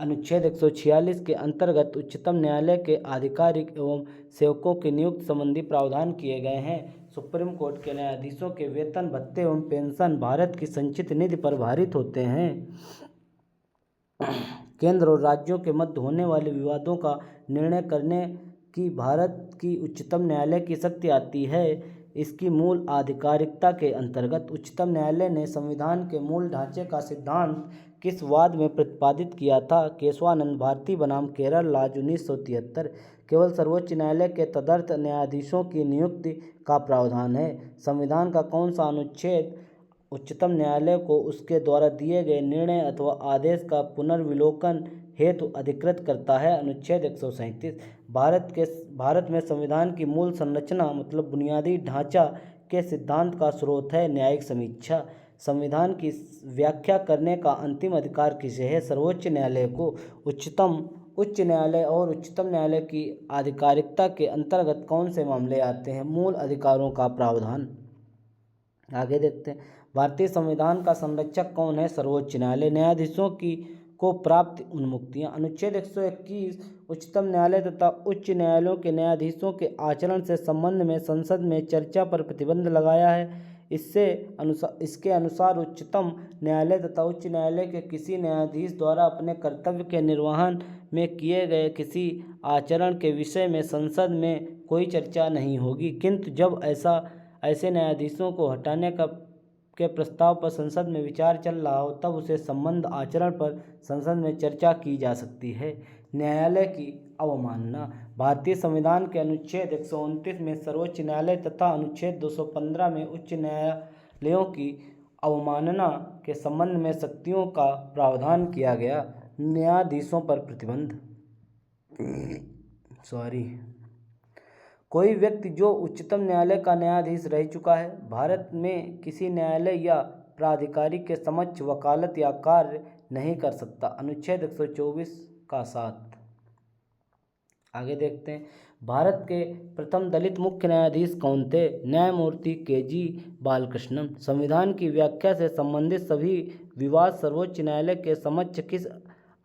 अनुच्छेद 146 के अंतर्गत उच्चतम न्यायालय के आधिकारिक एवं सेवकों की नियुक्ति संबंधी प्रावधान किए गए हैं। सुप्रीम कोर्ट के न्यायाधीशों के वेतन भत्ते एवं पेंशन भारत की संचित निधि पर भारित होते हैं। केंद्र और राज्यों के मध्य होने वाले विवादों का निर्णय करने की भारत की उच्चतम न्यायालय की शक्ति आती है। इसकी मूल आधिकारिकता के अंतर्गत उच्चतम न्यायालय ने संविधान के मूल ढांचे का सिद्धांत किस वाद में प्रतिपादित किया था? केशवानंद भारती बनाम केरल राज्य 1973। केवल सर्वोच्च न्यायालय के तदर्थ न्यायाधीशों की नियुक्ति का प्रावधान है। संविधान का कौन सा अनुच्छेद उच्चतम न्यायालय को उसके द्वारा दिए गए निर्णय अथवा आदेश का पुनर्विलोकन हेतु अधिकृत करता है? अनुच्छेद 137। भारत में संविधान की मूल संरचना मतलब बुनियादी ढांचा के सिद्धांत का स्रोत है न्यायिक समीक्षा। संविधान की व्याख्या करने का अंतिम अधिकार किसे है? सर्वोच्च न्यायालय को। उच्च न्यायालय और उच्चतम न्यायालय की आधिकारिकता के अंतर्गत कौन से मामले आते हैं? मूल अधिकारों का प्रावधान। आगे देखते हैं, भारतीय संविधान का संरक्षक कौन है? सर्वोच्च न्यायालय। न्यायाधीशों को प्राप्त उन्मुक्तियां। अनुच्छेद 121 उच्चतम न्यायालय तथा उच्च न्यायालयों के न्यायाधीशों के आचरण से संबंध में संसद में चर्चा पर प्रतिबंध लगाया है। इसके अनुसार उच्चतम न्यायालय तथा उच्च न्यायालय के किसी न्यायाधीश द्वारा अपने कर्तव्य के निर्वहन में किए गए किसी आचरण के विषय में संसद में कोई चर्चा नहीं होगी, किंतु जब ऐसे न्यायाधीशों को हटाने के प्रस्ताव पर संसद में विचार चल रहा हो तब उसे संबंध आचरण पर संसद में चर्चा की जा सकती है। न्यायालय की अवमानना। भारतीय संविधान के अनुच्छेद 129 में सर्वोच्च न्यायालय तथा अनुच्छेद 215 में उच्च न्यायालयों की अवमानना के संबंध में शक्तियों का प्रावधान किया गया। न्यायाधीशों पर प्रतिबंध। कोई व्यक्ति जो उच्चतम न्यायालय का न्यायाधीश रह चुका है, भारत में किसी न्यायालय या प्राधिकारी के समक्ष वकालत या कार्य नहीं कर सकता। अनुच्छेद 124 का 7। आगे देखते हैं, भारत के प्रथम दलित मुख्य न्यायाधीश कौन थे? न्यायमूर्ति के.जी. बालकृष्णन। संविधान की व्याख्या से संबंधित सभी विवाद सर्वोच्च न्यायालय के समक्ष किस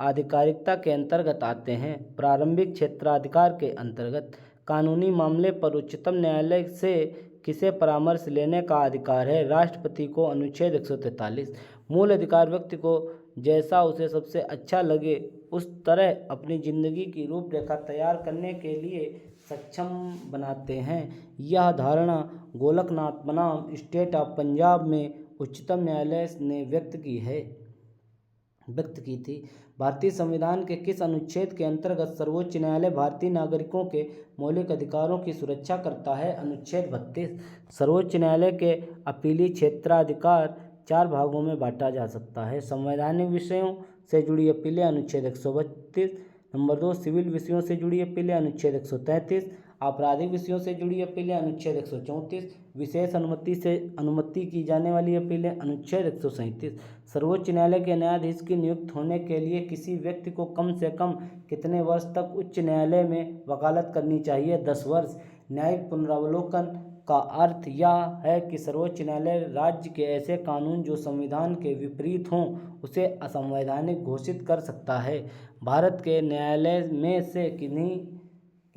आधिकारिकता के अंतर्गत आते हैं? प्रारंभिक क्षेत्राधिकार के अंतर्गत। कानूनी मामले पर उच्चतम न्यायालय से किसे परामर्श लेने का अधिकार है? राष्ट्रपति को। अनुच्छेद 143। मूल अधिकार व्यक्ति को जैसा उसे सबसे अच्छा लगे उस तरह अपनी जिंदगी की रूपरेखा तैयार करने के लिए सक्षम बनाते हैं। यह धारणा गोलकनाथ बनाम स्टेट ऑफ पंजाब में उच्चतम न्यायालय ने व्यक्त की थी। भारतीय संविधान के किस अनुच्छेद के अंतर्गत सर्वोच्च न्यायालय भारतीय नागरिकों के मौलिक अधिकारों की सुरक्षा करता है? अनुच्छेद 32। सर्वोच्च न्यायालय के अपीली क्षेत्राधिकार 4 भागों में बांटा जा सकता है। संवैधानिक विषयों से जुड़ी अपीलें अनुच्छेद 132। नंबर 2, सिविल विषयों से जुड़ी अपीलें अनुच्छेद 133। आपराधिक विषयों से जुड़ी अपीलें अनुच्छेद 134। विशेष अनुमति की जाने वाली अपीलें अनुच्छेद 137। सर्वोच्च न्यायालय के न्यायाधीश की नियुक्त होने के लिए किसी व्यक्ति को कम से कम कितने वर्ष तक उच्च न्यायालय में वकालत करनी चाहिए? 10 वर्ष। न्यायिक पुनरावलोकन का अर्थ यह है कि सर्वोच्च न्यायालय राज्य के ऐसे कानून जो संविधान के विपरीत हों उसे असंवैधानिक घोषित कर सकता है। भारत के न्यायालय में से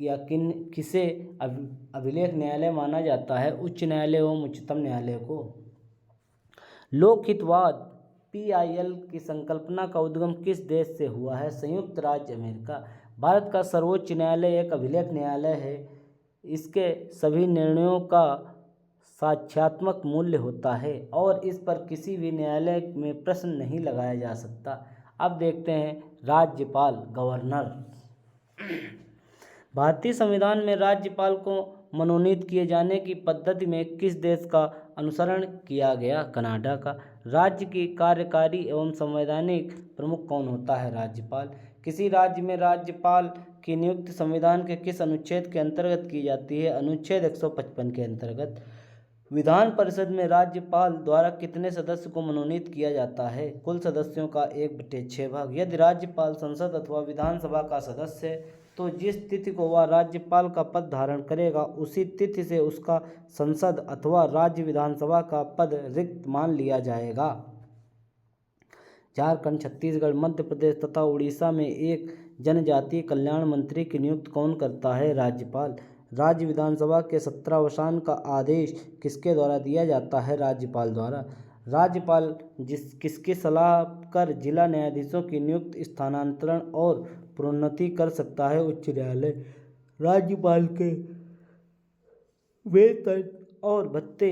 किसे अभिलेख न्यायालय माना जाता है? उच्च न्यायालय एवं उच्चतम न्यायालय को। लोकहितवाद PIL की संकल्पना का उद्गम किस देश से हुआ है? संयुक्त राज्य अमेरिका। भारत का सर्वोच्च न्यायालय एक अभिलेख न्यायालय है। इसके सभी निर्णयों का साक्ष्यात्मक मूल्य होता है और इस पर किसी भी न्यायालय में प्रश्न नहीं लगाया जा सकता। अब देखते हैं राज्यपाल, गवर्नर। भारतीय संविधान में राज्यपाल को मनोनीत किए जाने की पद्धति में किस देश का अनुसरण किया गया? कनाडा का। राज्य की कार्यकारी एवं संवैधानिक प्रमुख कौन होता है? राज्यपाल। किसी राज्य में राज्यपाल की नियुक्ति संविधान के किस अनुच्छेद के अंतर्गत की जाती है? अनुच्छेद 155 के अंतर्गत। विधान परिषद में राज्यपाल द्वारा कितने सदस्य को मनोनीत किया जाता है? कुल सदस्यों का 1/6 भाग। यदि राज्यपाल संसद अथवा विधानसभा का सदस्य है तो जिस तिथि को वह राज्यपाल का पद धारण करेगा उसी तिथि से उसका संसद अथवा राज्य विधानसभा का पद रिक्त मान लिया जाएगा। झारखंड, छत्तीसगढ़, मध्य प्रदेश तथा उड़ीसा में एक जनजातीय कल्याण मंत्री की नियुक्ति कौन करता है? राज्यपाल। राज्य विधानसभा के सत्रावसान का आदेश किसके द्वारा दिया जाता है? राज्यपाल द्वारा। राज्यपाल किसकी सलाह कर जिला न्यायाधीशों की नियुक्ति, स्थानांतरण और प्रोन्नति कर सकता है? उच्च न्यायालय। राज्यपाल के वेतन और भत्ते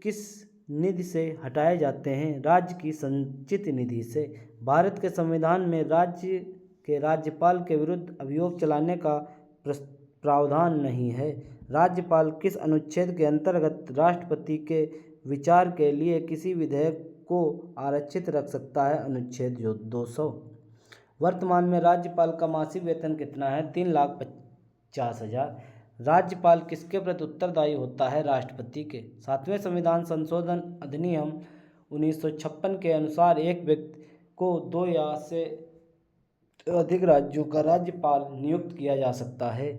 किस निधि से हटाए जाते हैं? राज्य की संचित निधि से। भारत के संविधान में राज्य के राज्यपाल के विरुद्ध अभियोग चलाने का प्रावधान नहीं है। राज्यपाल किस अनुच्छेद के अंतर्गत राष्ट्रपति के विचार के लिए किसी विधेयक को आरक्षित रख सकता है? अनुच्छेद 200। वर्तमान में राज्यपाल का मासिक वेतन कितना है? 3,50,000। राज्यपाल किसके प्रति उत्तरदायी होता है? राष्ट्रपति के। 7वें संविधान संशोधन अधिनियम 1956 के अनुसार एक व्यक्ति को 2 या से अधिक राज्यों का राज्यपाल नियुक्त किया जा सकता है,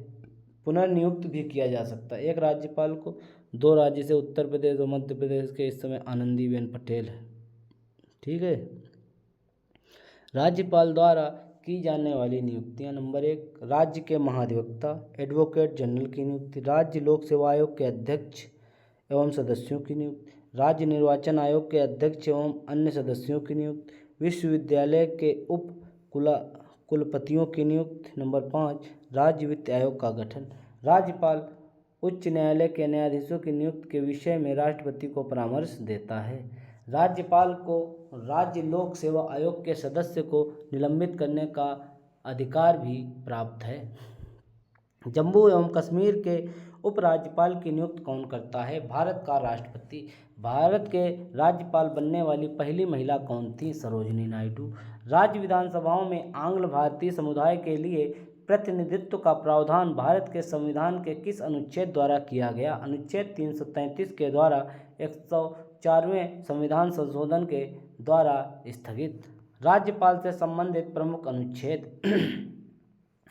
पुनर्नियुक्त भी किया जा सकता है। एक राज्यपाल को 2 राज्य से उत्तर प्रदेश और मध्य प्रदेश के इस समय आनंदीबेन पटेल है। ठीक है। राज्यपाल द्वारा की जाने वाली नियुक्तियां। नंबर 1, राज्य के महाधिवक्ता एडवोकेट जनरल की नियुक्ति, राज्य लोक सेवा आयोग के अध्यक्ष एवं सदस्यों की नियुक्ति, राज्य निर्वाचन आयोग के अध्यक्ष एवं अन्य सदस्यों की नियुक्ति, विश्वविद्यालय के उप कुलपतियों की नियुक्ति। नंबर 5, राज्य वित्त आयोग का गठन। राज्यपाल उच्च न्यायालय के न्यायाधीशों की नियुक्ति के विषय में राष्ट्रपति को परामर्श देता है। राज्यपाल को राज्य लोक सेवा आयोग के सदस्य को निलंबित करने का अधिकार भी प्राप्त है। जम्मू एवं कश्मीर के उपराज्यपाल की नियुक्ति कौन करता है? भारत का राष्ट्रपति। भारत के राज्यपाल बनने वाली पहली महिला कौन थी? सरोजिनी नायडू। राज्य विधानसभाओं में आंग्ल भारतीय समुदाय के लिए प्रतिनिधित्व का प्रावधान भारत के संविधान के किस अनुच्छेद द्वारा किया गया? अनुच्छेद 333 के द्वारा 104वें संविधान संशोधन के द्वारा स्थगित। राज्यपाल से संबंधित प्रमुख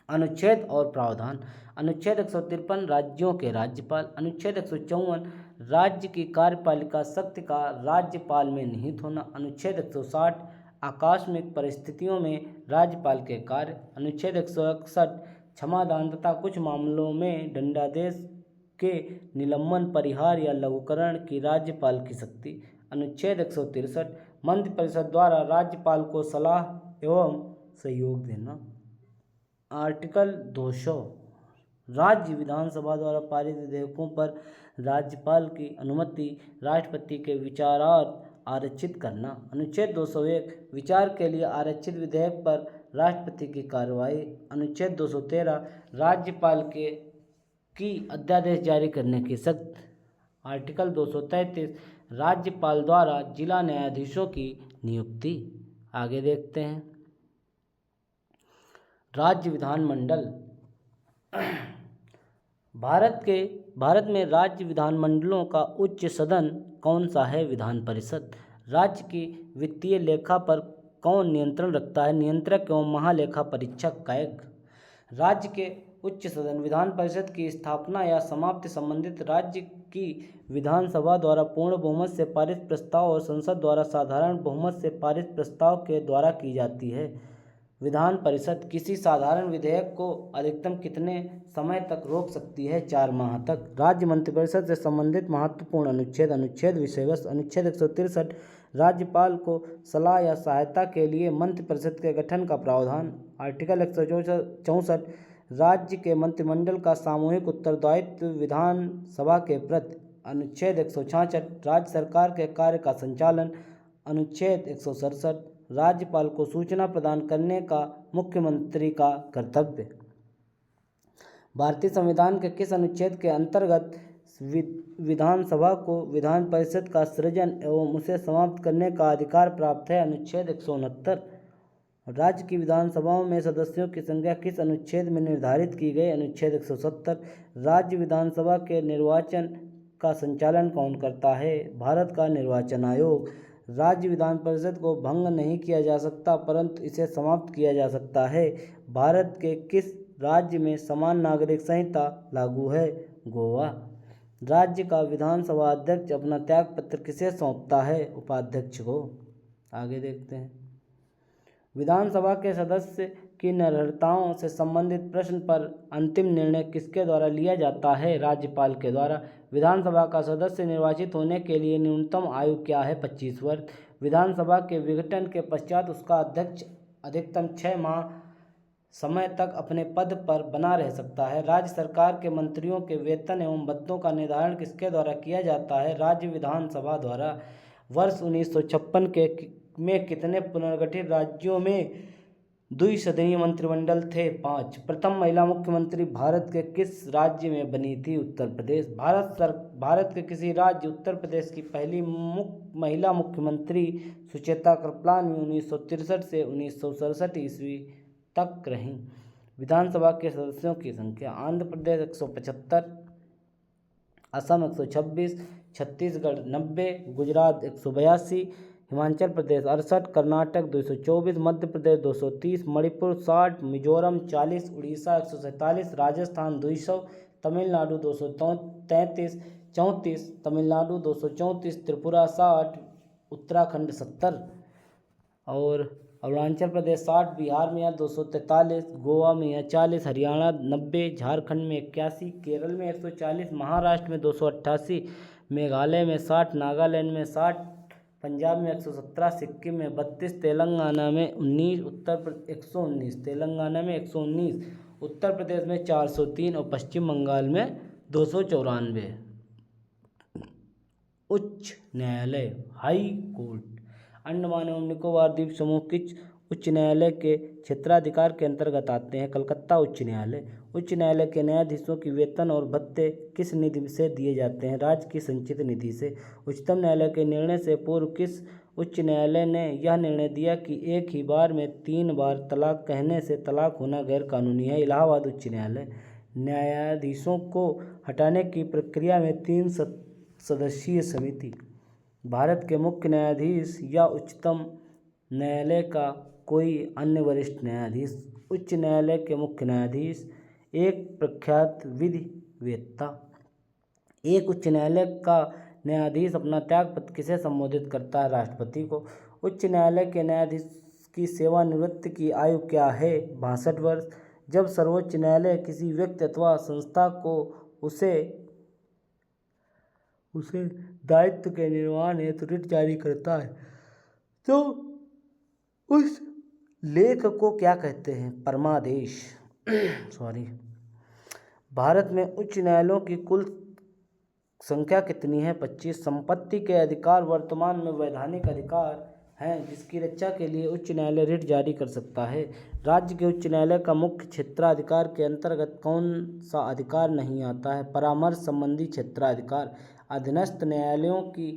अनुच्छेद और प्रावधान। अनुच्छेद 153 राज्यों के राज्यपाल। अनुच्छेद 154 राज्य की कार्यपालिका शक्ति का राज्यपाल में निहित होना। अनुच्छेद 160 आकस्मिक परिस्थितियों में राज्यपाल के कार्य। अनुच्छेद 161 क्षमादान तथा कुछ मामलों में दंडादेश के निलंबन, परिहार या लघुकरण की राज्यपाल की शक्ति। अनुच्छेद 163 मंत्रिपरिषद द्वारा राज्यपाल को सलाह एवं सहयोग देना। आर्टिकल 200 राज्य विधानसभा द्वारा पारित विधेयकों पर राज्यपाल की अनुमति, राष्ट्रपति के विचारार्थ आरक्षित करना। अनुच्छेद 201 विचार के लिए आरक्षित विधेयक पर राष्ट्रपति की कार्रवाई। अनुच्छेद 213 राज्यपाल की अध्यादेश जारी करने की शक्ति। आर्टिकल 233 राज्यपाल द्वारा जिला न्यायाधीशों की नियुक्ति। आगे देखते हैं। राज्य विधानमंडल। भारत में राज्य विधानमंडलों का उच्च सदन कौन सा है? विधान परिषद। राज्य की वित्तीय लेखा पर कौन नियंत्रण रखता है? नियंत्रक एवं महालेखा परीक्षक कैग। राज्य के उच्च सदन विधान परिषद की स्थापना या समाप्ति संबंधित राज्य की विधानसभा द्वारा पूर्ण बहुमत से पारित प्रस्ताव और संसद द्वारा साधारण बहुमत से पारित प्रस्ताव के द्वारा की जाती है। विधान परिषद किसी साधारण विधेयक को अधिकतम कितने समय तक रोक सकती है? 4 माह तक। राज्य मंत्रिपरिषद से संबंधित महत्वपूर्ण अनुच्छेद विषय वस्तु। अनुच्छेद 163 राज्यपाल को सलाह या सहायता के लिए मंत्रिपरिषद के गठन का प्रावधान। आर्टिकल 164 राज्य के मंत्रिमंडल का सामूहिक उत्तरदायित्व विधानसभा के प्रति। अनुच्छेद 166 राज्य सरकार के कार्य का संचालन। अनुच्छेद 167 राज्यपाल को सूचना प्रदान करने का मुख्यमंत्री का कर्तव्य। भारतीय संविधान के किस अनुच्छेद के अंतर्गत विधानसभा को विधान परिषद का सृजन एवं उसे समाप्त करने का अधिकार प्राप्त है? अनुच्छेद 169 राज्य की विधानसभाओं में सदस्यों की संख्या किस अनुच्छेद में निर्धारित की गई? अनुच्छेद 170 राज्य विधानसभा के निर्वाचन का संचालन कौन करता है? भारत का निर्वाचन आयोग। राज्य विधान परिषद को भंग नहीं किया जा सकता परंतु इसे समाप्त किया जा सकता है। भारत के किस राज्य में समान नागरिक संहिता लागू है? गोवा। राज्य का विधानसभा अध्यक्ष अपना त्यागपत्र किसे सौंपता है? उपाध्यक्ष को। आगे देखते हैं। विधानसभा के सदस्य की नर्हताओं से संबंधित प्रश्न पर अंतिम निर्णय किसके द्वारा लिया जाता है? राज्यपाल के द्वारा। विधानसभा का सदस्य निर्वाचित होने के लिए न्यूनतम आयु क्या है? 25 वर्ष। विधानसभा के विघटन के पश्चात उसका अध्यक्ष अधिकतम 6 माह समय तक अपने पद पर बना रह सकता है। राज्य सरकार के मंत्रियों के वेतन एवं भत्तों का निर्धारण किसके द्वारा किया जाता है? राज्य विधानसभा द्वारा। वर्ष 1956 में कितने पुनर्गठित राज्यों में द्विसदनीय मंत्रिमंडल थे? 5। प्रथम महिला मुख्यमंत्री भारत के किस राज्य में बनी थी? उत्तर प्रदेश। भारत के किसी राज्य उत्तर प्रदेश की पहली महिला मुख्यमंत्री सुचेता कृपलानी 1963 से 1967 ईस्वी तक रहीं। विधानसभा के सदस्यों की संख्या: आंध्र प्रदेश 175, असम 126, छत्तीसगढ़ 90, गुजरात 182, हिमाचल प्रदेश 68, कर्नाटक 224, मध्य प्रदेश 230, मणिपुर 60, मिजोरम 40, उड़ीसा 147, राजस्थान 200, तमिलनाडु 233, तमिलनाडु 234, त्रिपुरा 60, उत्तराखंड 70 और अरुणाचल प्रदेश 60, बिहार में 243, गोवा में 40, हरियाणा 90, झारखंड में 81, केरल में 140, महाराष्ट्र में 288, मेघालय में 60, नागालैंड में 60, पंजाब में 117, सिक्किम में 32, तेलंगाना में 119, तेलंगाना में 119, उत्तर प्रदेश में 403 और पश्चिम बंगाल में 294। उच्च न्यायालय हाई कोर्ट। अंडमान एवं निकोबार द्वीप समूह किस उच्च न्यायालय के क्षेत्राधिकार के अंतर्गत आते हैं? कलकत्ता उच्च न्यायालय। उच्च न्यायालय के न्यायाधीशों की वेतन और भत्ते किस निधि से दिए जाते हैं? राज्य की संचित निधि से। उच्चतम न्यायालय के निर्णय से पूर्व किस उच्च न्यायालय ने यह निर्णय दिया कि एक ही बार में 3 बार तलाक कहने से तलाक होना गैर कानूनी है? इलाहाबाद उच्च न्यायालय। न्यायाधीशों को हटाने की प्रक्रिया में 3 सदस्यीय समिति। भारत के मुख्य न्यायाधीश या उच्चतम न्यायालय का कोई अन्य वरिष्ठ न्यायाधीश। उच्च न्यायालय के मुख्य न्यायाधीश। एक प्रख्यात विधिवेत्ता। एक उच्च न्यायालय का न्यायाधीश अपना त्यागपत्र किसे संबोधित करता है? राष्ट्रपति को। उच्च न्यायालय के न्यायाधीश की सेवानिवृत्ति की आयु क्या है? 62 वर्ष। जब सर्वोच्च न्यायालय किसी व्यक्ति अथवा संस्था को उसे दायित्व के निर्वहन हेतु रिट जारी करता है तो उस लेख को क्या कहते हैं? परमादेश। सॉरी। भारत में उच्च न्यायालयों की कुल संख्या कितनी है? 25। संपत्ति के अधिकार वर्तमान में वैधानिक अधिकार हैं जिसकी रक्षा के लिए उच्च न्यायालय रिट जारी कर सकता है। राज्य के उच्च न्यायालय का मुख्य क्षेत्राधिकार के अंतर्गत कौन सा अधिकार नहीं आता है? परामर्श संबंधी क्षेत्राधिकार। अधीनस्थ न्यायालयों की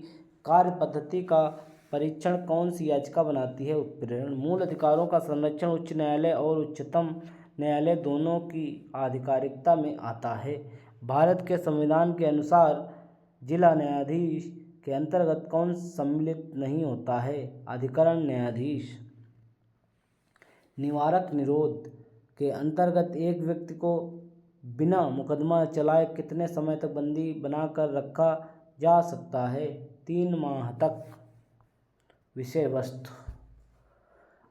कार्य पद्धति का परीक्षण कौन सी याचिका बनाती है? उत्प्रेरण। मूल अधिकारों का संरक्षण उच्च न्यायालय और उच्चतम न्यायालय दोनों की आधिकारिकता में आता है। भारत के संविधान के अनुसार जिला न्यायाधीश के अंतर्गत कौन सम्मिलित नहीं होता है? अधिकरण न्यायाधीश। निवारक निरोध के अंतर्गत एक व्यक्ति को बिना मुकदमा चलाए कितने समय तक बंदी बनाकर रखा जा सकता है? 3 माह तक। विषय वस्तु।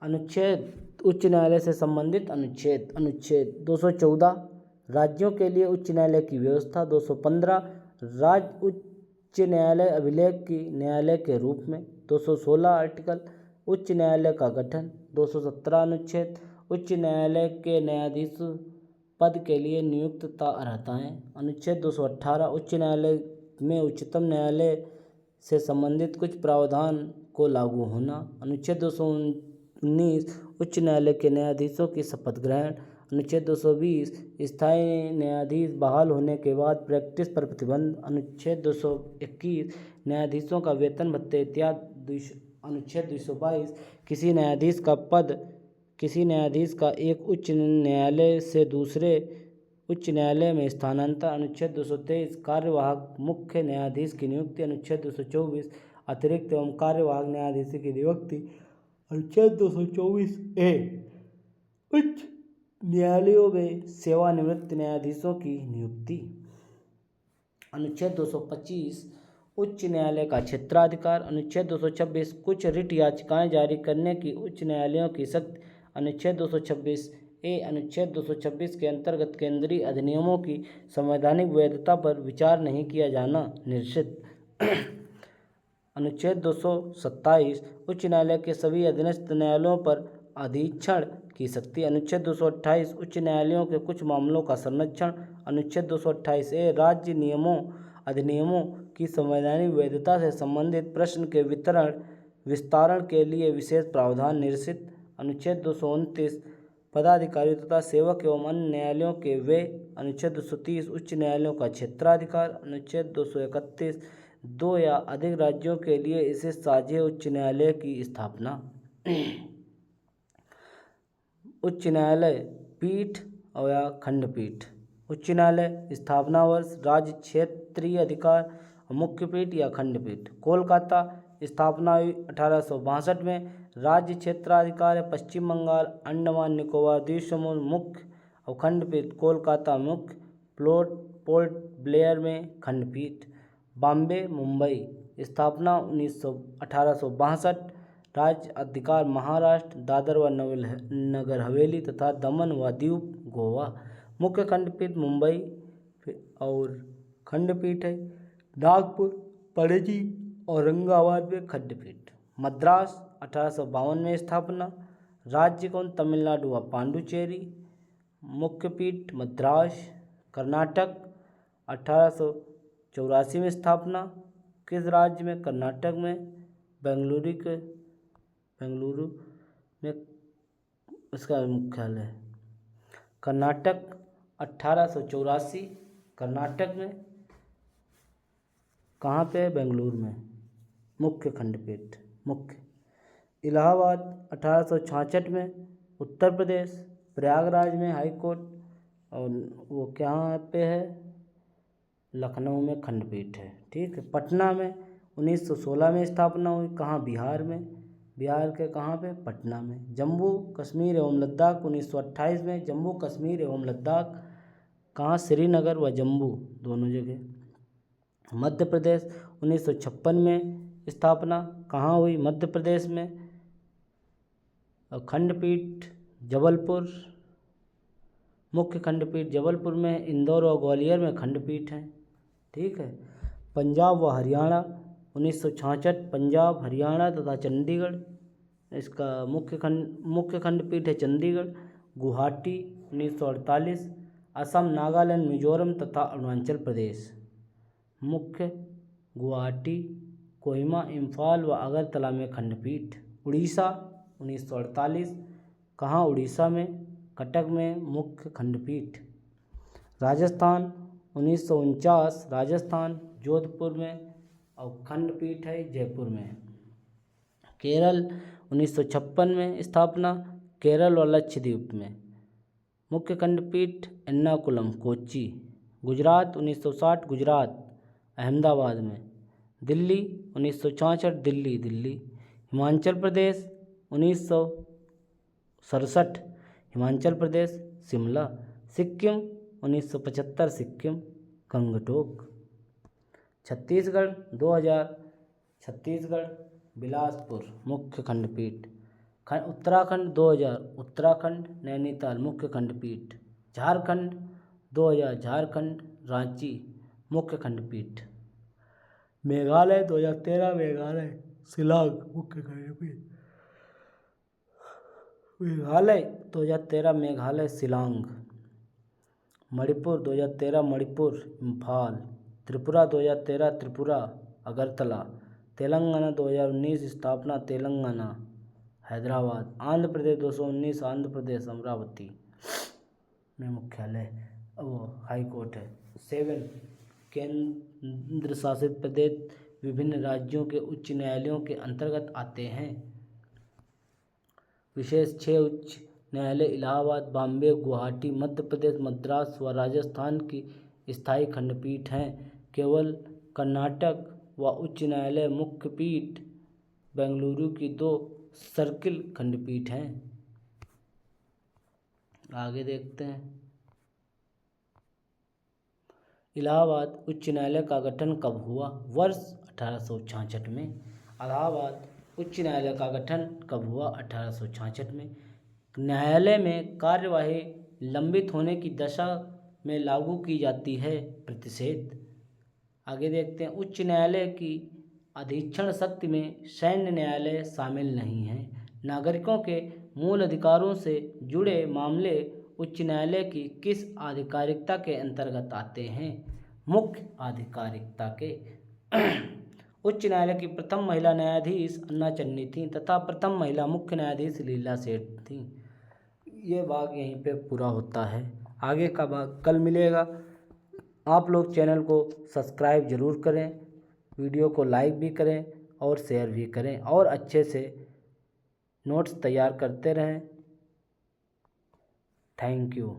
अनुच्छेद। उच्च न्यायालय से संबंधित अनुच्छेद। अनुच्छेद 214 राज्यों के लिए उच्च न्यायालय की व्यवस्था। 215 राज्य उच्च न्यायालय अभिलेख की न्यायालय के रूप में। 216 आर्टिकल उच्च न्यायालय का गठन। 217 अनुच्छेद उच्च न्यायालय के न्यायाधीश पद के लिए नियुक्तता अर्हताएँ। अनुच्छेद 218 उच्च न्यायालय में उच्चतम न्यायालय से संबंधित कुछ प्रावधान को लागू होना। अनुच्छेद 219 उच्च न्यायालय के न्यायाधीशों की शपथ ग्रहण। अनुच्छेद 220 स्थायी न्यायाधीश बहाल होने के बाद प्रैक्टिस पर प्रतिबंध। अनुच्छेद 221 न्यायाधीशों का वेतन भत्ते इत्यादि। अनुच्छेद 222 किसी न्यायाधीश का एक उच्च न्यायालय से दूसरे उच्च न्यायालय में स्थानांतरण। अनुच्छेद 223 कार्यवाहक मुख्य न्यायाधीश की नियुक्ति। अनुच्छेद 224 अतिरिक्त एवं कार्यवाहक न्यायाधीश की नियुक्ति। अनुच्छेद 224A उच्च न्यायालयों में सेवानिवृत्त न्यायाधीशों की नियुक्ति। अनुच्छेद 225 उच्च न्यायालय का क्षेत्राधिकार। अनुच्छेद 226 कुछ रिट याचिकाएं जारी करने की उच्च न्यायालयों की शक्ति। अनुच्छेद 226 ए अनुच्छेद 226 के अंतर्गत केंद्रीय अधिनियमों की संवैधानिक वैधता पर विचार नहीं किया जाना निश्चित। अनुच्छेद 227 उच्च न्यायालय के सभी अधीनस्थ न्यायालयों पर अधीक्षण की शक्ति। अनुच्छेद 228 उच्च न्यायालयों के कुछ मामलों का संरक्षण। अनुच्छेद 228 ए राज्य नियमों अधिनियमों की संवैधानिक वैधता से संबंधित प्रश्न के विस्तारण के लिए विशेष प्रावधान निश्चित। अनुच्छेद 229 पदाधिकारियों तथा सेवक एवं अन्य न्यायालयों के व्यय। अनुच्छेद 230 उच्च न्यायालयों का क्षेत्राधिकार। अनुच्छेद 231 दो या अधिक राज्यों के लिए इसे साझे उच्च न्यायालय की स्थापना। उच्च न्यायालय पीठ और या खंडपीठ। उच्च न्यायालय स्थापना वर्ष, राज्य क्षेत्रीय अधिकार, मुख्य पीठ या खंडपीठ। कोलकाता स्थापना हुई 1862 में। राज्य क्षेत्राधिकार है पश्चिम बंगाल, अंडमान निकोबार द्वीप समूह। मुख्य और खंडपीठ कोलकाता मुख्य, पोर्ट ब्लेयर में खंडपीठ। बॉम्बे मुंबई स्थापना 1862। राज्य अधिकार महाराष्ट्र, दादर व नगर हवेली तथा दमन व दीव गोवा। मुख्य खंडपीठ मुंबई और खंडपीठ है नागपुर, पणजी औरंगाबाद में खंडपीठ। मद्रास 1852 में स्थापना। राज्य कौन तमिलनाडु व पांडुचेरी। मुख्य पीठ मद्रास। कर्नाटक 1884 में स्थापना। किस राज्य में? कर्नाटक में बेंगलुरु में इसका मुख्यालय है। कर्नाटक 1884 कर्नाटक में कहाँ पे? बेंगलुरु में। मुख्य खंडपीठ मुख्य। इलाहाबाद 1866 में। उत्तर प्रदेश प्रयागराज में हाई कोर्ट और वो कहाँ पे है? लखनऊ में खंडपीठ है। ठीक है। पटना में 1916 में स्थापना हुई। कहाँ? बिहार में। बिहार के कहाँ पे? पटना में। जम्मू कश्मीर एवं लद्दाख 1928 में। जम्मू कश्मीर एवं लद्दाख कहाँ? श्रीनगर व जम्मू दोनों जगह। मध्य प्रदेश 1956 में स्थापना। कहाँ हुई? मध्य प्रदेश में। खंडपीठ जबलपुर। मुख्य खंडपीठ जबलपुर में। इंदौर और ग्वालियर में खंडपीठ हैं। ठीक है। पंजाब व हरियाणा 1966 पंजाब, हरियाणा तथा चंडीगढ़ इसका मुख्य खंडपीठ है चंडीगढ़। गुवाहाटी 1948। असम, नागालैंड, मिजोरम तथा अरुणाचल प्रदेश मुख्य गुवाहाटी। कोहिमा, इम्फाल व अगरतला में खंडपीठ। उड़ीसा 1948 कहाँ? उड़ीसा में। कटक में मुख्य खंडपीठ। राजस्थान 1949 राजस्थान, जोधपुर में और खंडपीठ है जयपुर में। केरल 1956 में स्थापना। केरल और लक्षद्वीप में। मुख्य खंडपीठ एर्नाकुलम कोच्चि। गुजरात 1960 गुजरात, अहमदाबाद में। दिल्ली 1966 दिल्ली। हिमाचल प्रदेश 1967 हिमाचल प्रदेश, शिमला। सिक्किम 1975 सिक्किम, गंगटोक। छत्तीसगढ़ 2000 छत्तीसगढ़, बिलासपुर मुख्य खंडपीठ। उत्तराखंड 2000 उत्तराखंड, नैनीताल मुख्य खंडपीठ। झारखंड 2000 झारखंड, रांची मुख्य खंडपीठ। मेघालय 2013 मेघालय, शिलांग मुख्य खंडपीठ। मेघालय 2013 मेघालय, शिलांग। मणिपुर 2013 मणिपुर, इम्फाल। त्रिपुरा 2013 त्रिपुरा, अगरतला। तेलंगाना 2019 स्थापना तेलंगाना, हैदराबाद। आंध्र प्रदेश 219 आंध्र प्रदेश, अमरावती में मुख्यालय वो हाई कोर्ट है। 7 केंद्र शासित प्रदेश विभिन्न राज्यों के उच्च न्यायालयों के अंतर्गत आते हैं। विशेष 6 उच्च न्यायालय इलाहाबाद, बॉम्बे, गुवाहाटी, मध्य प्रदेश, मद्रास व राजस्थान की स्थायी खंडपीठ हैं। केवल कर्नाटक व उच्च न्यायालय मुख्य पीठ बेंगलुरु की 2 सर्किल खंडपीठ हैं। आगे देखते हैं। इलाहाबाद उच्च न्यायालय का गठन कब हुआ? वर्ष 1866 में। इलाहाबाद उच्च न्यायालय का गठन कब हुआ? 1866 में। न्यायालय में कार्यवाही लंबित होने की दशा में लागू की जाती है प्रतिषेध। आगे देखते हैं, उच्च न्यायालय की अधीक्षण शक्ति में सैन्य न्यायालय शामिल नहीं है। नागरिकों के मूल अधिकारों से जुड़े मामले उच्च न्यायालय की किस आधिकारिकता के अंतर्गत आते हैं? मुख्य आधिकारिकता के। उच्च न्यायालय की प्रथम महिला न्यायाधीश अन्ना चन्नी थी तथा प्रथम महिला मुख्य न्यायाधीश लीला सेठ थी। ये भाग यहीं पे पूरा होता है। आगे का भाग कल मिलेगा। आप लोग चैनल को सब्सक्राइब ज़रूर करें, वीडियो को लाइक भी करें और शेयर भी करें और अच्छे से नोट्स तैयार करते रहें। Thank you.